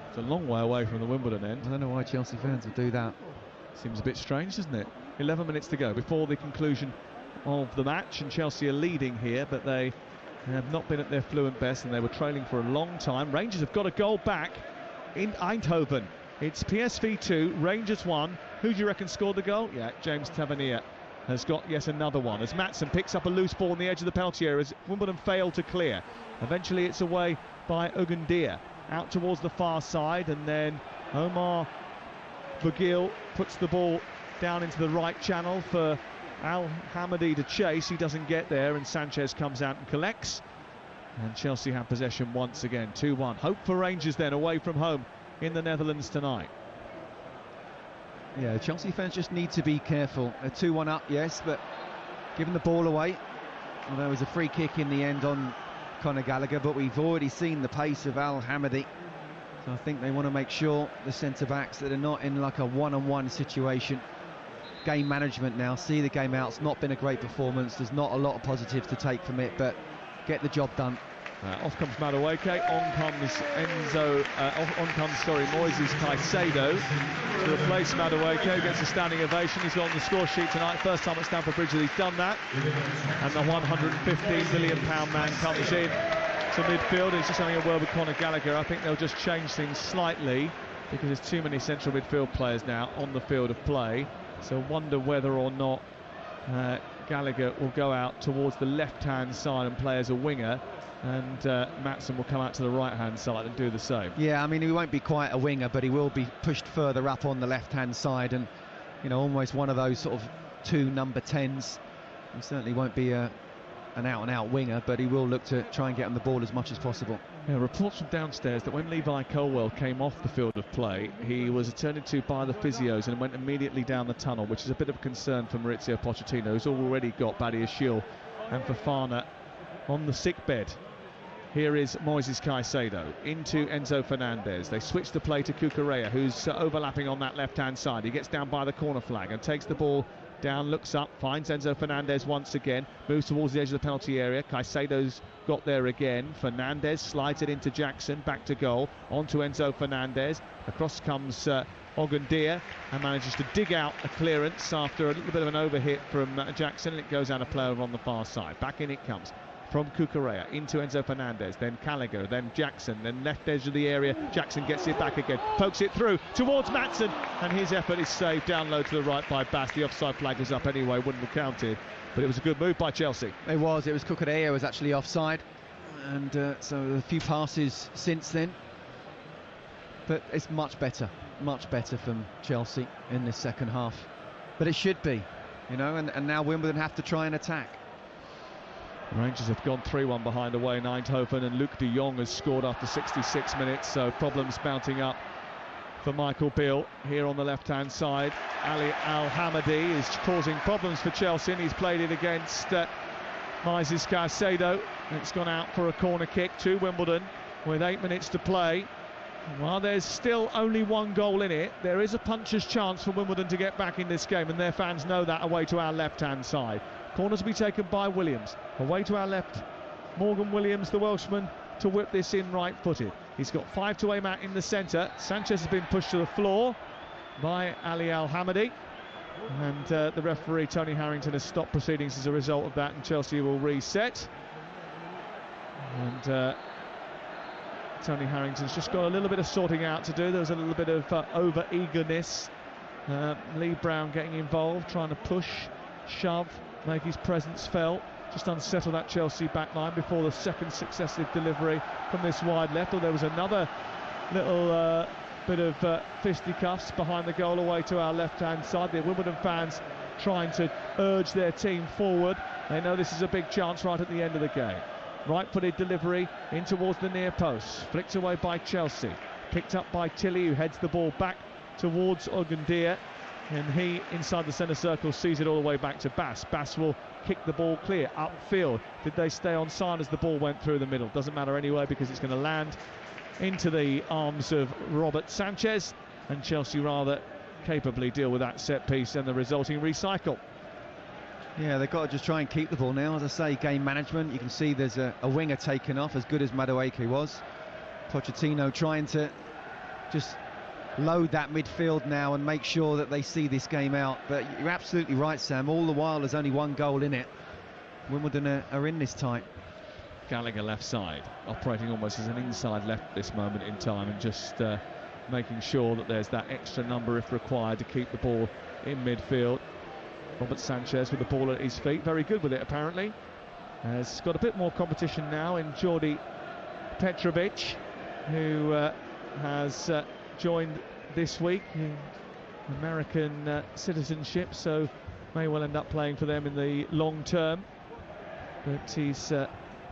It's a long way away from the Wimbledon end.
I don't know why Chelsea fans would do that.
Seems a bit strange, doesn't it? 11 minutes to go before the conclusion of the match, and Chelsea are leading here, but they have not been at their fluent best, and they were trailing for a long time. Rangers have got a goal back in Eindhoven. It's PSV 2, Rangers 1. Who do you reckon scored the goal? Yeah, James Tavernier has got yet another one, as Maatsen picks up a loose ball on the edge of the penalty area as Wimbledon failed to clear. Eventually it's away by Ugundia, out towards the far side, and then Omar Bugil puts the ball down into the right channel for Al Hamadi to chase. He doesn't get there, and Sanchez comes out and collects, and Chelsea have possession once again. 2-1. Hope for Rangers then, away from home in the Netherlands tonight.
Yeah, Chelsea fans just need to be careful. They're 2-1 up, yes, but giving the ball away. Well, there was a free kick in the end on Conor Gallagher, but we've already seen the pace of Al Hamadi. So I think they want to make sure, the centre-backs, that they're not in like a one-on-one situation. Game management now, see the game out. It's not been a great performance. There's not a lot of positives to take from it, but get the job done.
Off comes Madueke, on comes Moises Caicedo to replace Madueke, gets a standing ovation. He's got on the score sheet tonight, first time at Stamford Bridge that he's done that. And the £115 million man comes in to midfield. He's just having a word with Conor Gallagher. I think they'll just change things slightly because there's too many central midfield players now on the field of play. So wonder whether or not Gallagher will go out towards the left-hand side and play as a winger, and Maatsen will come out to the right-hand side and do the same.
Yeah, I mean, he won't be quite a winger, but he will be pushed further up on the left-hand side, and, you know, almost one of those sort of two number 10s. He certainly won't be an out-and-out winger, but he will look to try and get on the ball as much as possible.
Yeah, reports from downstairs that when Levi Colwell came off the field of play, he was attended to by the physios and went immediately down the tunnel, which is a bit of a concern for Maurizio Pochettino, who's already got Badiashile and Fofana on the sick bed. Here is Moises Caicedo into Enzo Fernandez. They switch the play to Cucurella, who's overlapping on that left-hand side. He gets down by the corner flag and takes the ball down, looks up, finds Enzo Fernandez once again, moves towards the edge of the penalty area. Caicedo's got there again. Fernandez slides it into Jackson, back to goal, onto Enzo Fernandez. Across comes Ogundia and manages to dig out a clearance after a little bit of an overhit from Jackson, and it goes out of play over on the far side. Back in it comes from Cucurella into Enzo Fernandez, then Gallagher, then Jackson, then left edge of the area. Jackson gets it back again, pokes it through towards Maatsen, and his effort is saved down low to the right by Bass. The offside flag was up anyway, wouldn't have counted, but it was a good move by Chelsea.
It was Cucurella was actually offside, and so a few passes since then, but it's much better from Chelsea in this second half. But it should be, you know, and now Wimbledon have to try and attack.
Rangers have gone 3-1 behind away in Eindhoven, and Luc de Jong has scored after 66 minutes, so problems mounting up for Michael Beale here on the left-hand side. Ali Al Hamadi is causing problems for Chelsea, and he's played it against Moises Caicedo. It's gone out for a corner kick to Wimbledon with 8 minutes to play. While there's still only one goal in it, there is a puncher's chance for Wimbledon to get back in this game, and their fans know that, away to our left-hand side. Corner to be taken by Williams. Away to our left, Morgan Williams, the Welshman, to whip this in right-footed. He's got 5 to aim at in the centre. Sanchez has been pushed to the floor by Ali Al Hamadi, and the referee Tony Harrington has stopped proceedings as a result of that, and Chelsea will reset. And Tony Harrington's just got a little bit of sorting out to do. There was a little bit of over-eagerness. Lee Brown getting involved, trying to push, shove, make his presence felt, just unsettle that Chelsea backline before the second successive delivery from this wide left. Or there was another little bit of fisticuffs behind the goal away to our left-hand side. The Wimbledon fans trying to urge their team forward. They know this is a big chance right at the end of the game. Right-footed delivery in towards the near post, flicked away by Chelsea, picked up by Tilly, who heads the ball back towards Ogundia, and he, inside the centre circle, sees it all the way back to Bass. Bass will kick the ball clear upfield. Did they stay on side as the ball went through the middle? Doesn't matter anyway, because it's going to land into the arms of Robert Sanchez, and Chelsea rather capably deal with that set piece and the resulting recycle.
Yeah, they've got to just try and keep the ball now. As I say, game management. You can see there's a winger taken off, as good as Madueke was. Pochettino trying to just load that midfield now and make sure that they see this game out. But you're absolutely right, Sam. All the while, there's only one goal in it. Wimbledon are in this tight.
Gallagher left side, operating almost as an inside left at this moment in time, and just making sure that there's that extra number if required to keep the ball in midfield. Robert Sanchez with the ball at his feet, very good with it apparently. Has got a bit more competition now in Jordi Petrovic, who has joined this week, American citizenship, so may well end up playing for them in the long term. But he's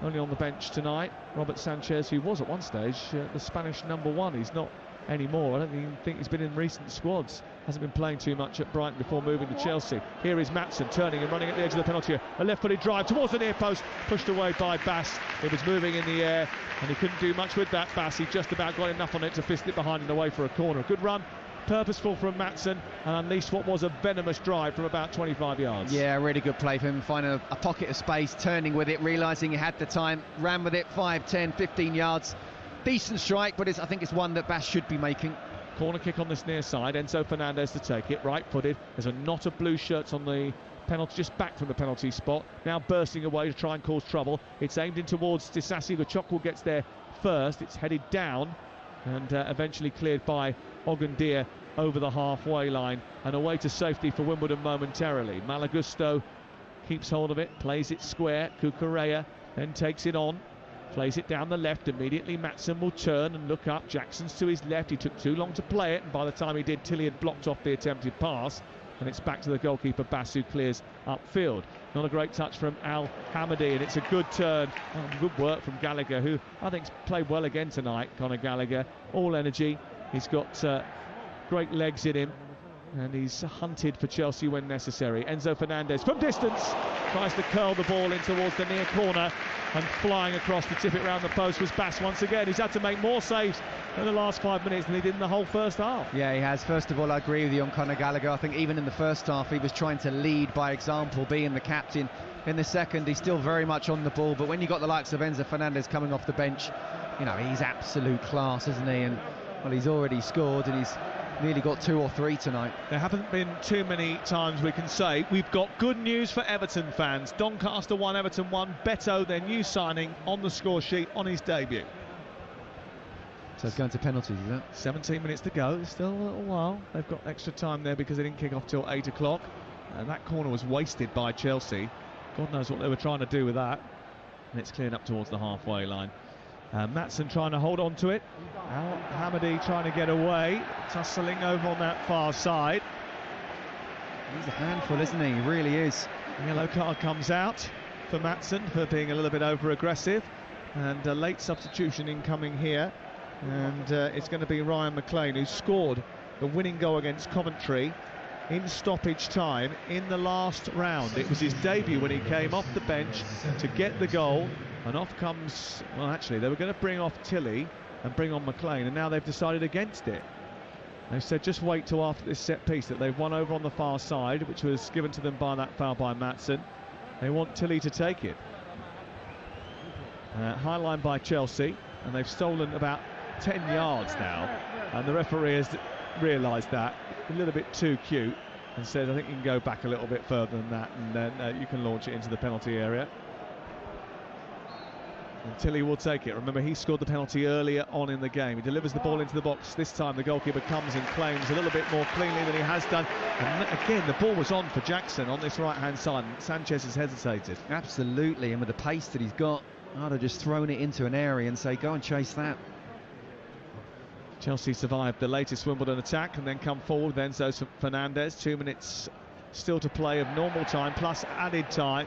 only on the bench tonight. Robert Sanchez, who was at one stage the Spanish #1, he's not anymore. I don't even think he's been in recent squads. Hasn't been playing too much at Brighton before moving to Chelsea. Here is Maatsen turning and running at the edge of the penalty area. A left-footed drive towards the near post, pushed away by Bass. It was moving in the air and he couldn't do much with that. Bass, he just about got enough on it to fist it behind and away for a corner. Good run, purposeful from Maatsen, and unleashed what was a venomous drive from about 25 yards.
Yeah, really good play for him, finding a pocket of space, turning with it, realising he had the time, ran with it 5, 10, 15 yards. Decent strike, but I think it's one that Bass should be making.
Corner kick on this near side, Enzo Fernandez to take it, right-footed. There's a knot of blue shirts on the penalty, just back from the penalty spot, now bursting away to try and cause trouble. It's aimed in towards Disasi. Gochokwu gets there first. It's headed down and eventually cleared by Ogundia over the halfway line and away to safety for Wimbledon momentarily. Malagusto keeps hold of it, plays it square. Cucurella then takes it on, plays it down the left. Immediately Maatsen will turn and look up. Jackson's to his left. He took too long to play it, and by the time he did, Tilly had blocked off the attempted pass, and it's back to the goalkeeper Bass, who clears upfield. Not a great touch from Al Hamadi, and it's a good turn. Good work from Gallagher, who I think's played well again tonight. Conor Gallagher, all energy. He's got great legs in him, and he's hunted for Chelsea when necessary. Enzo Fernandez from distance tries to curl the ball in towards the near corner, and flying across to tip it round the post was Bass once again. He's had to make more saves in the last 5 minutes than he did in the whole first half.
Yeah, he has. First of all, I agree with you on Conor Gallagher. I think even in the first half he was trying to lead by example, being the captain. In the second, he's still very much on the ball, but when you got the likes of Enzo Fernandez coming off the bench, you know, he's absolute class, isn't he? And well, he's already scored, and he's nearly got 2 or 3 tonight.
There haven't been too many times we can say we've got good news for Everton fans. Doncaster 1, Everton 1. Beto, their new signing, on the score sheet on his debut.
So it's going to penalties, is it?
17 minutes to go. It's still a little while. They've got extra time there because they didn't kick off till 8 o'clock. And that corner was wasted by Chelsea. God knows what they were trying to do with that. And it's cleared up towards the halfway line. Maatsen trying to hold on to it. Al Hamadi trying to get away, tussling over on that far side.
He's a handful, isn't he? He really is.
The yellow card comes out for Maatsen for being a little bit over-aggressive, and a late substitution incoming here. And it's going to be Ryan McLean, who scored the winning goal against Coventry in stoppage time in the last round. It was his debut when he came off the bench to get the goal. And off comes, well, actually, they were going to bring off Tilly and bring on McLean, and now they've decided against it. They've said just wait till after this set piece that they've won over on the far side, which was given to them by that foul by Maatsen. They want Tilly to take it. High line by Chelsea, and they've stolen about 10 yards now, and the referee has realised that, a little bit too cute, and said I think you can go back a little bit further than that, and then you can launch it into the penalty area. And Tilly will take it. Remember, he scored the penalty earlier on in the game. He delivers the ball into the box. This time the goalkeeper comes and claims a little bit more cleanly than he has done. And again, the ball was on for Jackson on this right-hand side. Sanchez has hesitated.
Absolutely, and with the pace that he's got, I'd have just thrown it into an area and say, go and chase that.
Chelsea survived the latest Wimbledon attack and then come forward with Enzo Fernandez. 2 minutes still to play of normal time, plus added time.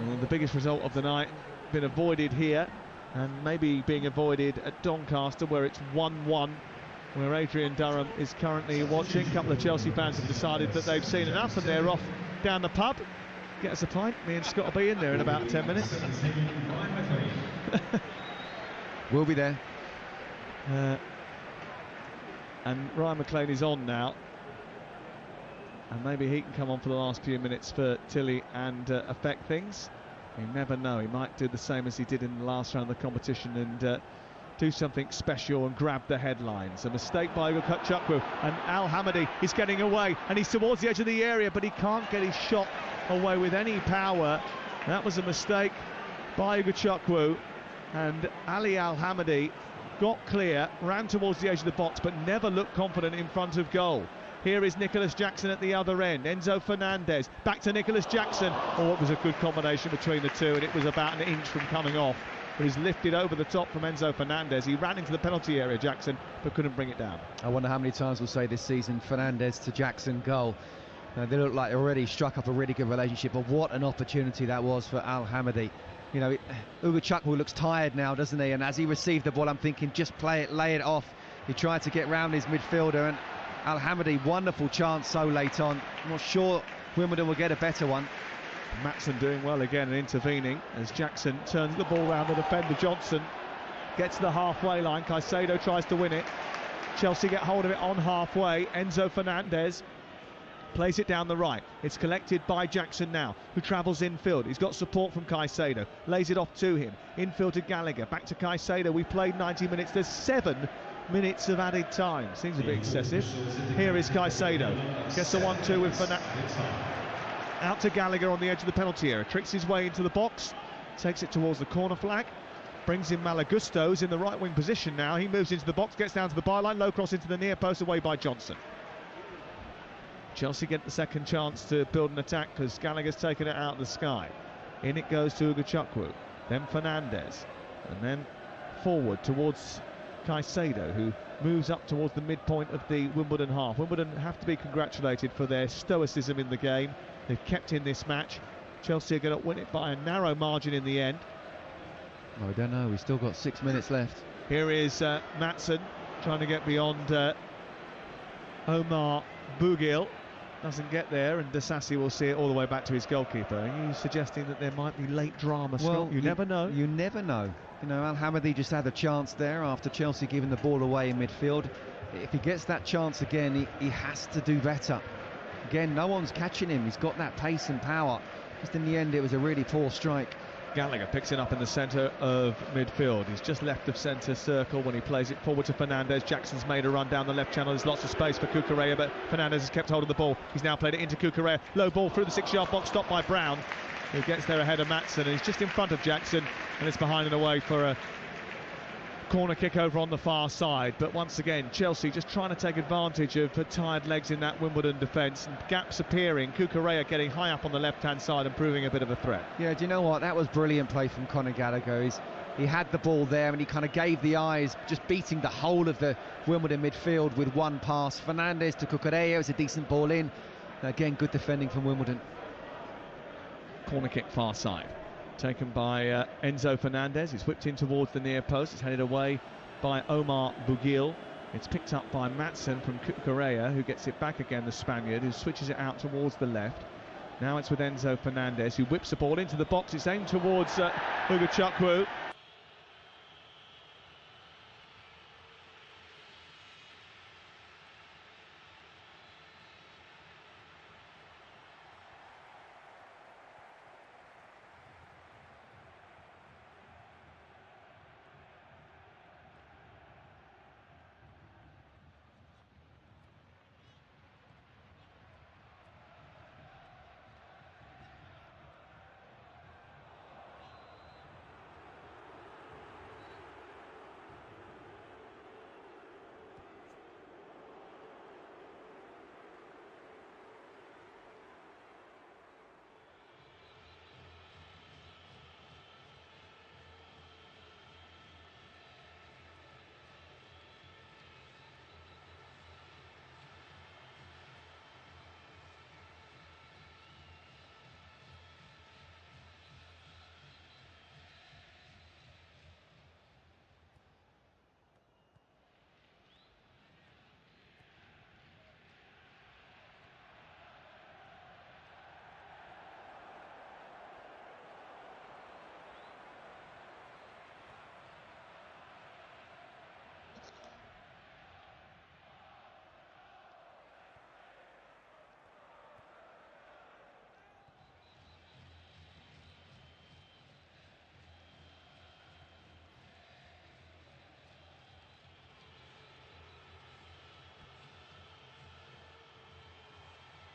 And the biggest result of the night been avoided here, and maybe being avoided at Doncaster, where it's 1-1, where Adrian Durham is currently watching. A couple of Chelsea fans have decided that they've seen enough and they're off down the pub. Get us a pint. Me and Scott will be in there in about 10 minutes.
We'll be there.
And Ryan McLean is on now. And maybe he can come on for the last few minutes for Tilly and affect things. You never know, he might do the same as he did in the last round of the competition and do something special and grab the headlines. A mistake by Ugo Chukwu, and Al Hamadi is getting away and he's towards the edge of the area, but he can't get his shot away with any power. That was a mistake by Ugo Chukwu, and Ali Al Hamadi got clear, ran towards the edge of the box, but never looked confident in front of goal. Here is Nicholas Jackson at the other end. Enzo Fernandez back to Nicholas Jackson. Oh, it was a good combination between the two, and it was about an inch from coming off. But he's lifted over the top from Enzo Fernandez. He ran into the penalty area, Jackson, but couldn't bring it down.
I wonder how many times we'll say this season, Fernandez to Jackson goal. They look like they already struck up a really good relationship, but what an opportunity that was for Al Hamadi. You know, Ugo Chukwu looks tired now, doesn't he? And as he received the ball, I'm thinking, just play it, lay it off. He tried to get round his midfielder, and Al Hamadi, wonderful chance so late on. I'm not sure Wimbledon will get a better one.
Matson doing well again and intervening as Jackson turns the ball round. The defender Johnson gets the halfway line. Caicedo tries to win it. Chelsea get hold of it on halfway. Enzo Fernandez plays it down the right. It's collected by Jackson now, who travels infield. He's got support from Caicedo, lays it off to him. Infield to Gallagher, back to Caicedo. We played 90 minutes. There's 7 minutes of added time. Seems a bit excessive. Here is Caicedo. Gets the 1-2 with Fernandez. Out to Gallagher on the edge of the penalty area. Tricks his way into the box. Takes it towards the corner flag. Brings in Malagustos in the right wing position now. He moves into the box, gets down to the byline. Low cross into the near post, away by Johnson. Chelsea get the second chance to build an attack because Gallagher's taken it out of the sky. In it goes to Ugo Chukwu. Then Fernandez. And then forward towards Caicedo, who moves up towards the midpoint of the Wimbledon half. Wimbledon have to be congratulated for their stoicism in the game. They've kept in this match. Chelsea are going to win it by a narrow margin in the end.
Well, we don't know. We've still got 6 minutes left.
Here is Matson trying to get beyond Omar Bougil. Doesn't get there, and Dasasi will see it all the way back to his goalkeeper. Are you suggesting that there might be late drama, Scott?
Well,
you never know.
You never know. You know, Al Hamadi just had a chance there after Chelsea giving the ball away in midfield. If he gets that chance again, he has to do better. Again, no one's catching him. He's got that pace and power. Just in the end, it was a really poor strike.
Gallagher picks it up in the centre of midfield. He's just left of centre circle when he plays it forward to Fernandez. Jackson's made a run down the left channel. There's lots of space for Cucurella, but Fernandez has kept hold of the ball. He's now played it into Cucurella. Low ball through the 6-yard box, stopped by Brown, who gets there ahead of Matson, and he's just in front of Jackson, and it's behind and away for a corner kick over on the far side. But once again, Chelsea just trying to take advantage of the tired legs in that Wimbledon defence, and gaps appearing. Cucurella getting high up on the left-hand side and proving a bit of a threat.
Yeah, do you know what? That was brilliant play from Conor Gallagher. He had the ball there and he kind of gave the eyes, just beating the whole of the Wimbledon midfield with one pass. Fernandez to Cucurella, it's a decent ball in. Again, good defending from Wimbledon.
Corner kick far side. Taken by Enzo Fernandez. He's whipped in towards the near post. It's headed away by Omar Bougil. It's picked up by Matson from Cucurella, who gets it back again, the Spaniard, who switches it out towards the left. Now it's with Enzo Fernandez, who whips the ball into the box. It's aimed towards Ugo Chukwu.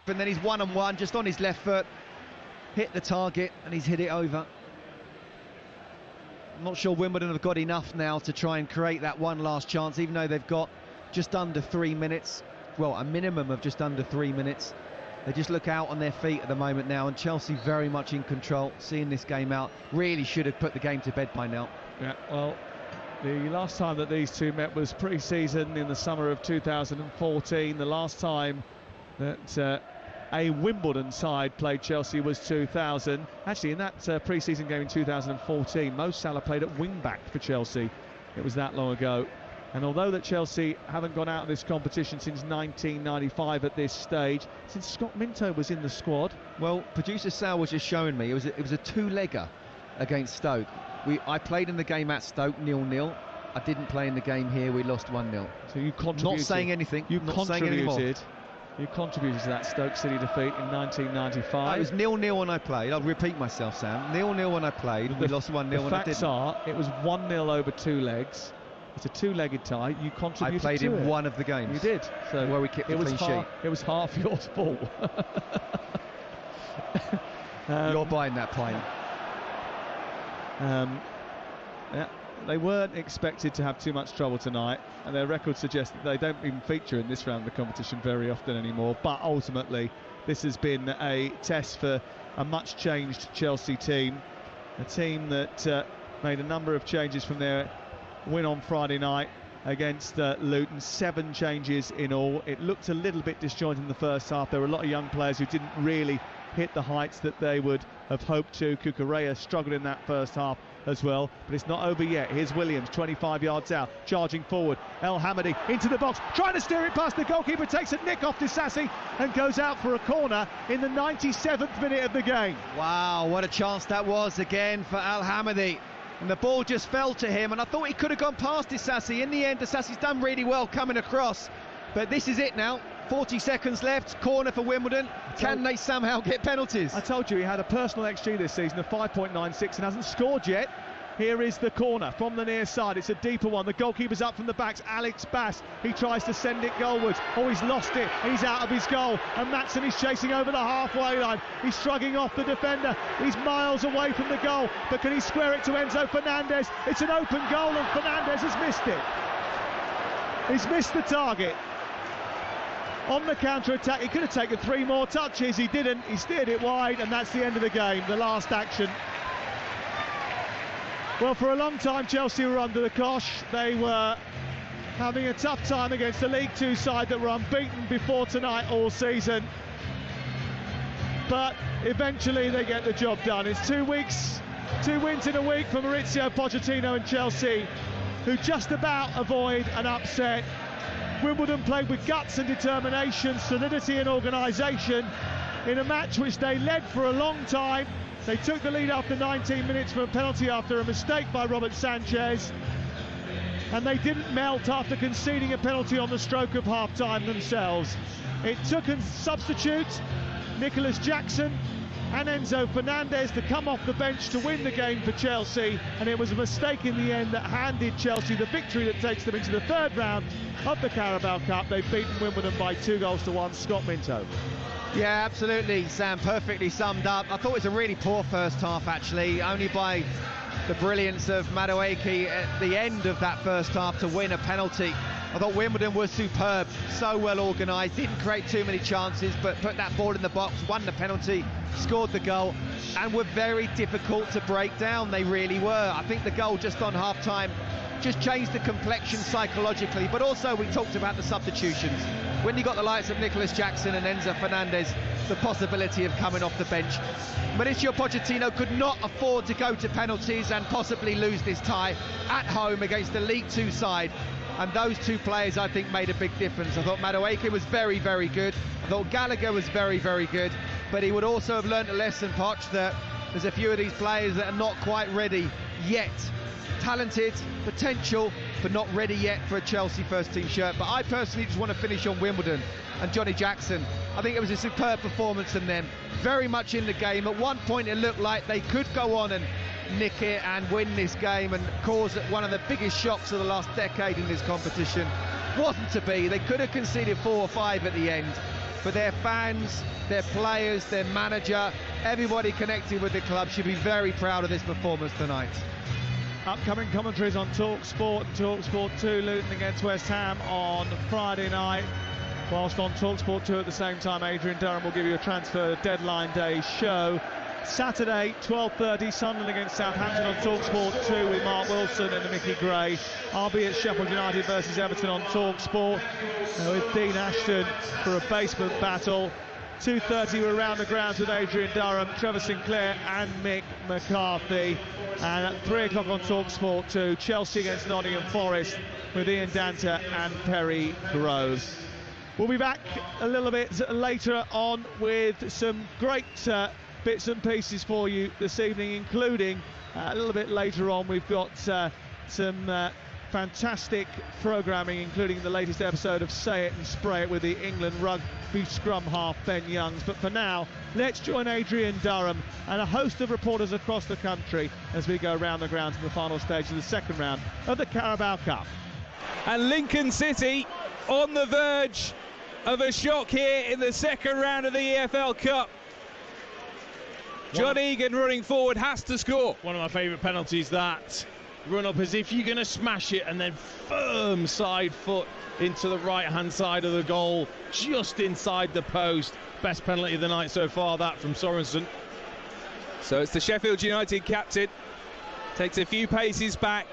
and then he's one-on-one, just on his left foot, hit the target, and he's hit it over. I'm not sure Wimbledon have got enough now to try and create that one last chance, even though they've got just under 3 minutes. Well, a minimum of just under 3 minutes. They just look out on their feet at the moment now, and Chelsea very much in control, seeing this game out. Really should have put the game to bed by now.
Yeah, well, the last time that these two met was pre-season in the summer of 2014. The last time that a Wimbledon side played Chelsea was 2000. Actually, in that pre-season game in 2014, Mo Salah played at wing-back for Chelsea. It was that long ago. And although that Chelsea haven't gone out of this competition since 1995 at this stage, since Scott Minto was in the squad.
Well, producer Sal was just showing me, it was a two-legger against Stoke. I played in the game at Stoke, 0-0. I didn't play in the game here, we lost 1-0.
So you contributed.
Not saying anything.
You
not contributed.
Saying you contributed to that Stoke City defeat in 1995.
It was 0-0 when I played. I'll repeat myself, Sam. 0-0 when I played. We lost 1-0 when I didn't.
The facts are, it was 1-0 over 2 legs. It's a two-legged tie. You contributed to it.
I played in one of the games.
You did.
So where we kept the clean sheet.
It was half your fault.
You're buying that pint.
Yeah, they weren't expected to have too much trouble tonight, and their record suggests that they don't even feature in this round of the competition very often anymore. But ultimately, this has been a test for a much-changed Chelsea team, a team that made a number of changes from their win on Friday night against Luton. 7 changes in all. It looked a little bit disjointed in the first half. There were a lot of young players who didn't really hit the heights that they would have hoped to. Cucurella struggled in that first half as well, but it's not over yet. Here's Williams, 25 yards out, charging forward. El Hamady into the box, trying to steer it past the goalkeeper, takes a nick off Disasi and goes out for a corner in the 97th minute of the game.
Wow, what a chance that was again for El Hamady. And the ball just fell to him, and I thought he could have gone past Disasi. In the end, Disasi's done really well coming across. But this is it now. 40 seconds left, corner for Wimbledon. Can they somehow get penalties?
I told you he had a personal XG this season of 5.96 and hasn't scored yet. Here is the corner from the near side. It's a deeper one. The goalkeeper's up from the backs. Alex Bass. He tries to send it goalwards. Oh, he's lost it. He's out of his goal. And Maatsen is chasing over the halfway line. He's shrugging off the defender. He's miles away from the goal. But can he square it to Enzo Fernandez? It's an open goal and Fernandez has missed it. He's missed the target. On the counter-attack, he could have taken 3 more touches. He didn't. He steered it wide, and that's the end of the game, the last action. Well, for a long time, Chelsea were under the cosh. They were having a tough time against a League Two side that were unbeaten before tonight all season. But eventually they get the job done. It's 2 wins in a week for Maurizio Pochettino and Chelsea, who just about avoid an upset. Wimbledon played with guts and determination, solidity and organisation in a match which they led for a long time. They took the lead after 19 minutes from a penalty after a mistake by Robert Sanchez, and they didn't melt after conceding a penalty on the stroke of half-time themselves. It took a substitute, Nicholas Jackson and Enzo Fernandez, to come off the bench to win the game for Chelsea, and it was a mistake in the end that handed Chelsea the victory that takes them into the 3rd round of the Carabao Cup. They've beaten Wimbledon by 2-1. Scott Minto.
Yeah, absolutely, Sam, perfectly summed up. I thought it was a really poor first half, actually, only by the brilliance of Madueke at the end of that first half to win a penalty. I thought Wimbledon was superb, so well organised, didn't create too many chances, but put that ball in the box, won the penalty, scored the goal, and were very difficult to break down. They really were. I think the goal just on half-time just changed the complexion psychologically, but also we talked about the substitutions. When you got the likes of Nicholas Jackson and Enzo Fernandez, the possibility of coming off the bench. Mauricio Pochettino could not afford to go to penalties and possibly lose this tie at home against the League Two side. And those 2 players, I think, made a big difference. I thought Madueke was very, very good. I thought Gallagher was very, very good. But he would also have learnt a lesson, Poch, that there's a few of these players that are not quite ready yet. Talented, potential, but not ready yet for a Chelsea first-team shirt. But I personally just want to finish on Wimbledon and Johnny Jackson. I think it was a superb performance from them. Very much in the game. At one point, it looked like they could go on and nick it and win this game and cause one of the biggest shocks of the last decade in this competition. Wasn't to be. They could have conceded 4 or 5 at the end, but their fans, their players, their manager, everybody connected with the club should be very proud of this performance tonight.
Upcoming commentaries on TalkSport, TalkSport 2, Luton against West Ham on Friday night. Whilst on TalkSport 2 at the same time, Adrian Durham will give you a transfer deadline day show. Saturday, 12:30, Sunderland against Southampton on TalkSport 2 with Mark Wilson and Mickey Gray. RB at Sheffield United versus Everton on TalkSport with Dean Ashton for a basement battle. 2:30 we're around the grounds with Adrian Durham, Trevor Sinclair and Mick McCarthy. And at 3 o'clock on TalkSport 2, Chelsea against Nottingham Forest with Ian Danter and Perry Groves. We'll be back a little bit later on with some great bits and pieces for you this evening, including a little bit later on we've got some fantastic programming, including the latest episode of Say It and Spray It with the England rugby scrum half Ben Youngs. But for now, let's join Adrian Durham and a host of reporters across the country as we go around the grounds in the final stage of the second round of the Carabao Cup.
And Lincoln City on the verge of a shock here in the second round of the EFL Cup. John Egan running forward has to score.
One of my favourite penalties, that run up as if you're going to smash it and then firm side foot into the right hand side of the goal, just inside the post. Best penalty of the night so far, that from Sorensen.
So it's the Sheffield United captain, takes a few paces back,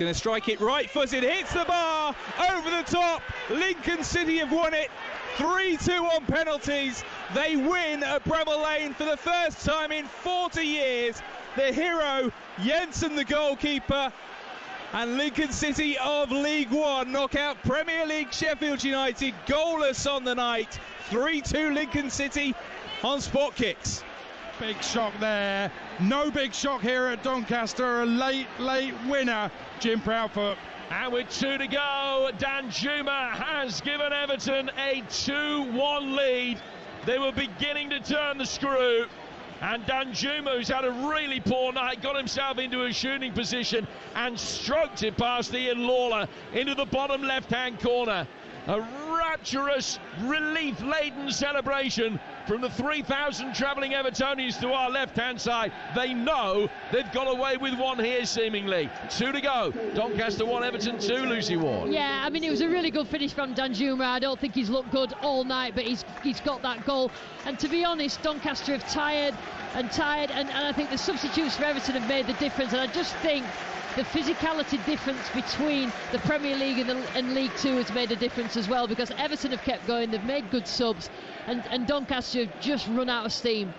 going to strike it right-footed, hits the bar, over the top. Lincoln City have won it, 3-2 on penalties. They win at Bramall Lane for the first time in 40 years. The hero, Jensen, the goalkeeper, and Lincoln City of League One knock out Premier League Sheffield United goalless on the night. 3-2 Lincoln City on spot kicks.
Big shock there. No big shock here at Doncaster. A late winner, Jim Proudfoot.
And with 2 to go, Danjuma has given Everton a 2-1 lead. They were beginning to turn the screw. And Danjuma, who's had a really poor night, got himself into a shooting position and stroked it past Ian Lawler into the bottom left-hand corner. A rapturous, relief-laden celebration from the 3,000 travelling Evertonians to our left-hand side. They know they've got away with one here, seemingly. 2 to go. Doncaster 1, Everton 2, Lucy Ward.
Yeah, I mean, it was a really good finish from Danjuma. I don't think he's looked good all night, but he's got that goal. And to be honest, Doncaster have tired, and I think the substitutes for Everton have made the difference. And I just think the physicality difference between the Premier League and League Two has made a difference as well, because Everton have kept going, they've made good subs, and Doncaster have just run out of steam.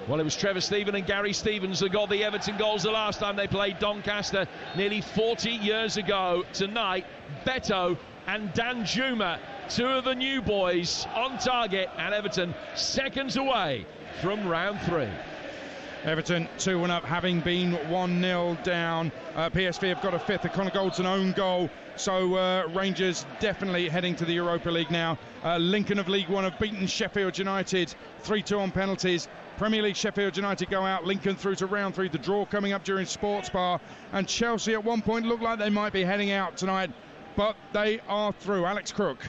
Well, it was Trevor Stephen and Gary Stevens that got the Everton goals the last time they played Doncaster nearly 40 years ago. Tonight, Beto and Danjuma, 2 of the new boys on target, and Everton seconds away from round 3.
Everton 2-1 up, having been 1-0 down. PSV have got a 5th, a Connor Goldson own goal. So Rangers definitely heading to the Europa League now. Lincoln of League One have beaten Sheffield United 3-2 on penalties. Premier League Sheffield United go out, Lincoln through to round 3. The draw coming up during Sports Bar. And Chelsea at one point looked like they might be heading out tonight, but they are through. Alex Crook.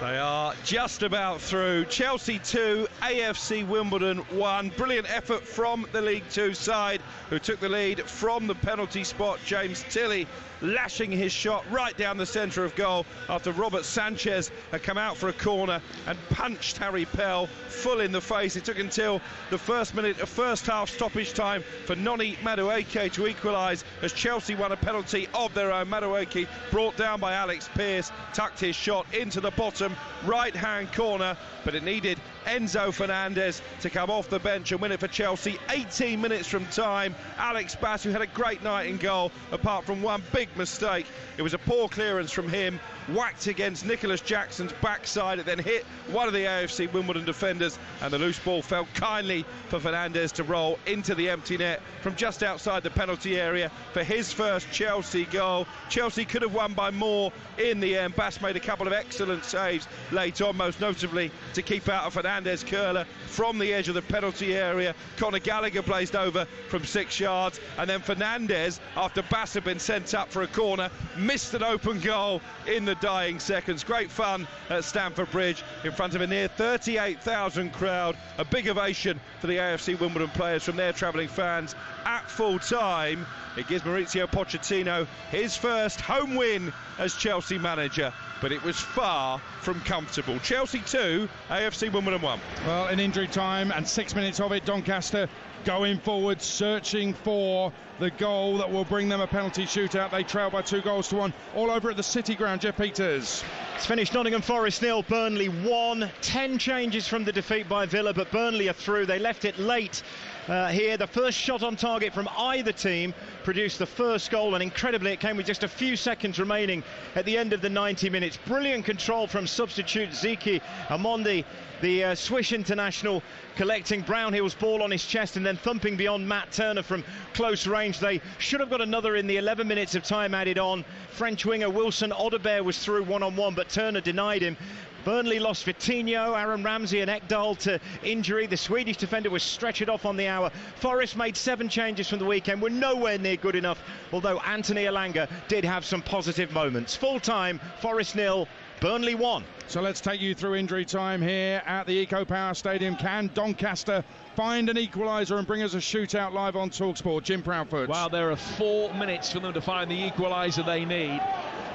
They are just about through. Chelsea 2, AFC Wimbledon 1. Brilliant effort from the League Two side, who took the lead from the penalty spot. James Tilley lashing his shot right down the centre of goal after Robert Sanchez had come out for a corner and punched Harry Pell full in the face. It took until the first minute of first half stoppage time for Noni Madueke to equalise as Chelsea won a penalty of their own. Madueke, brought down by Alex Pearce, tucked his shot into the bottom right-hand corner, but it needed Enzo Fernandez to come off the bench and win it for Chelsea. 18 minutes from time, Alex Bass, who had a great night in goal, apart from one big mistake. It was a poor clearance from him, whacked against Nicholas Jackson's backside. It then hit one of the AFC Wimbledon defenders, and the loose ball fell kindly for Fernandez to roll into the empty net from just outside the penalty area for his first Chelsea goal. Chelsea could have won by more in the end. Bass made a couple of excellent saves late on, most notably to keep out of Fernandez Fernandez curler from the edge of the penalty area. Conor Gallagher blazed over from 6 yards, and then Fernandez, after Bass had been sent up for a corner, missed an open goal in the dying seconds. Great fun at Stamford Bridge in front of a near 38,000 crowd. A big ovation for the AFC Wimbledon players from their travelling fans at full time. It gives Mauricio Pochettino his first home win as Chelsea manager, but it was far from comfortable. Chelsea 2, AFC Wimbledon 1.
Well, in injury time and 6 minutes of it, Doncaster going forward, searching for the goal that will bring them a penalty shootout. They trail by 2-1 all over at the City Ground. Jeff Peters.
It's finished Nottingham Forest 0, Burnley 1. 10 changes from the defeat by Villa, but Burnley are through. They left it late here. The first shot on target from either team produced the first goal, and incredibly it came with just a few seconds remaining at the end of the 90 minutes. Brilliant control from substitute Zeki Amondi, the Swiss international, collecting Brownhill's ball on his chest and then thumping beyond Matt Turner from close range. They should have got another in the 11 minutes of time added on. French winger Wilson Odobert was through one-on-one, but Turner denied him. Burnley lost Vitinho, Aaron Ramsey and Ekdal to injury. The Swedish defender was stretchered off on the hour. Forest made 7 changes from the weekend, were nowhere near good enough, although Anthony Elanga did have some positive moments. Full time, Forest 0, Burnley 1.
So let's take you through injury time here at the Eco Power Stadium. Can Doncaster find an equaliser and bring us a shootout live on TalkSport? Jim Proudfoot.
Well, there are 4 minutes for them to find the equaliser they need.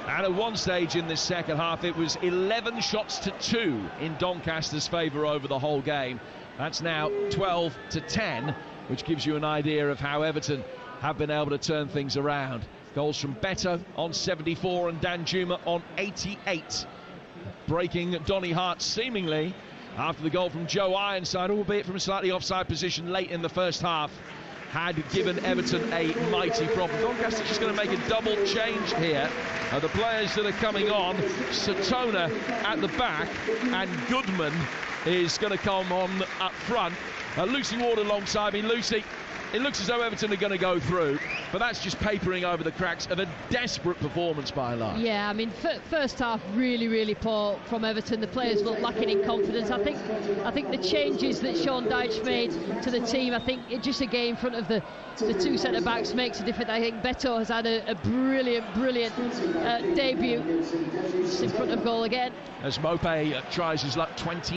And at one stage in this second half, it was 11 shots to 2 in Doncaster's favour over the whole game. That's now 12 to 10, which gives you an idea of how Everton have been able to turn things around. Goals from Beto on 74 and Danjuma on 88. Breaking Donny Hart seemingly after the goal from Joe Ironside, albeit from a slightly offside position late in the first half, had given Everton a mighty problem. Doncaster just going to make a double change here. The players that are coming on, Satona at the back, and Goodman is going to come on up front. Lucy Ward alongside me. Lucy, it looks as though Everton are going to go through, but that's just papering over the cracks of a desperate performance by Lara.
Yeah, I mean, first half really poor from Everton. The players look lacking in confidence. I think the changes that Sean Dyche made to the team, I think it just again in front of the 2 centre backs makes a difference. I think Beto has had a brilliant debut, just in front of goal again.
As Mope tries his luck, 20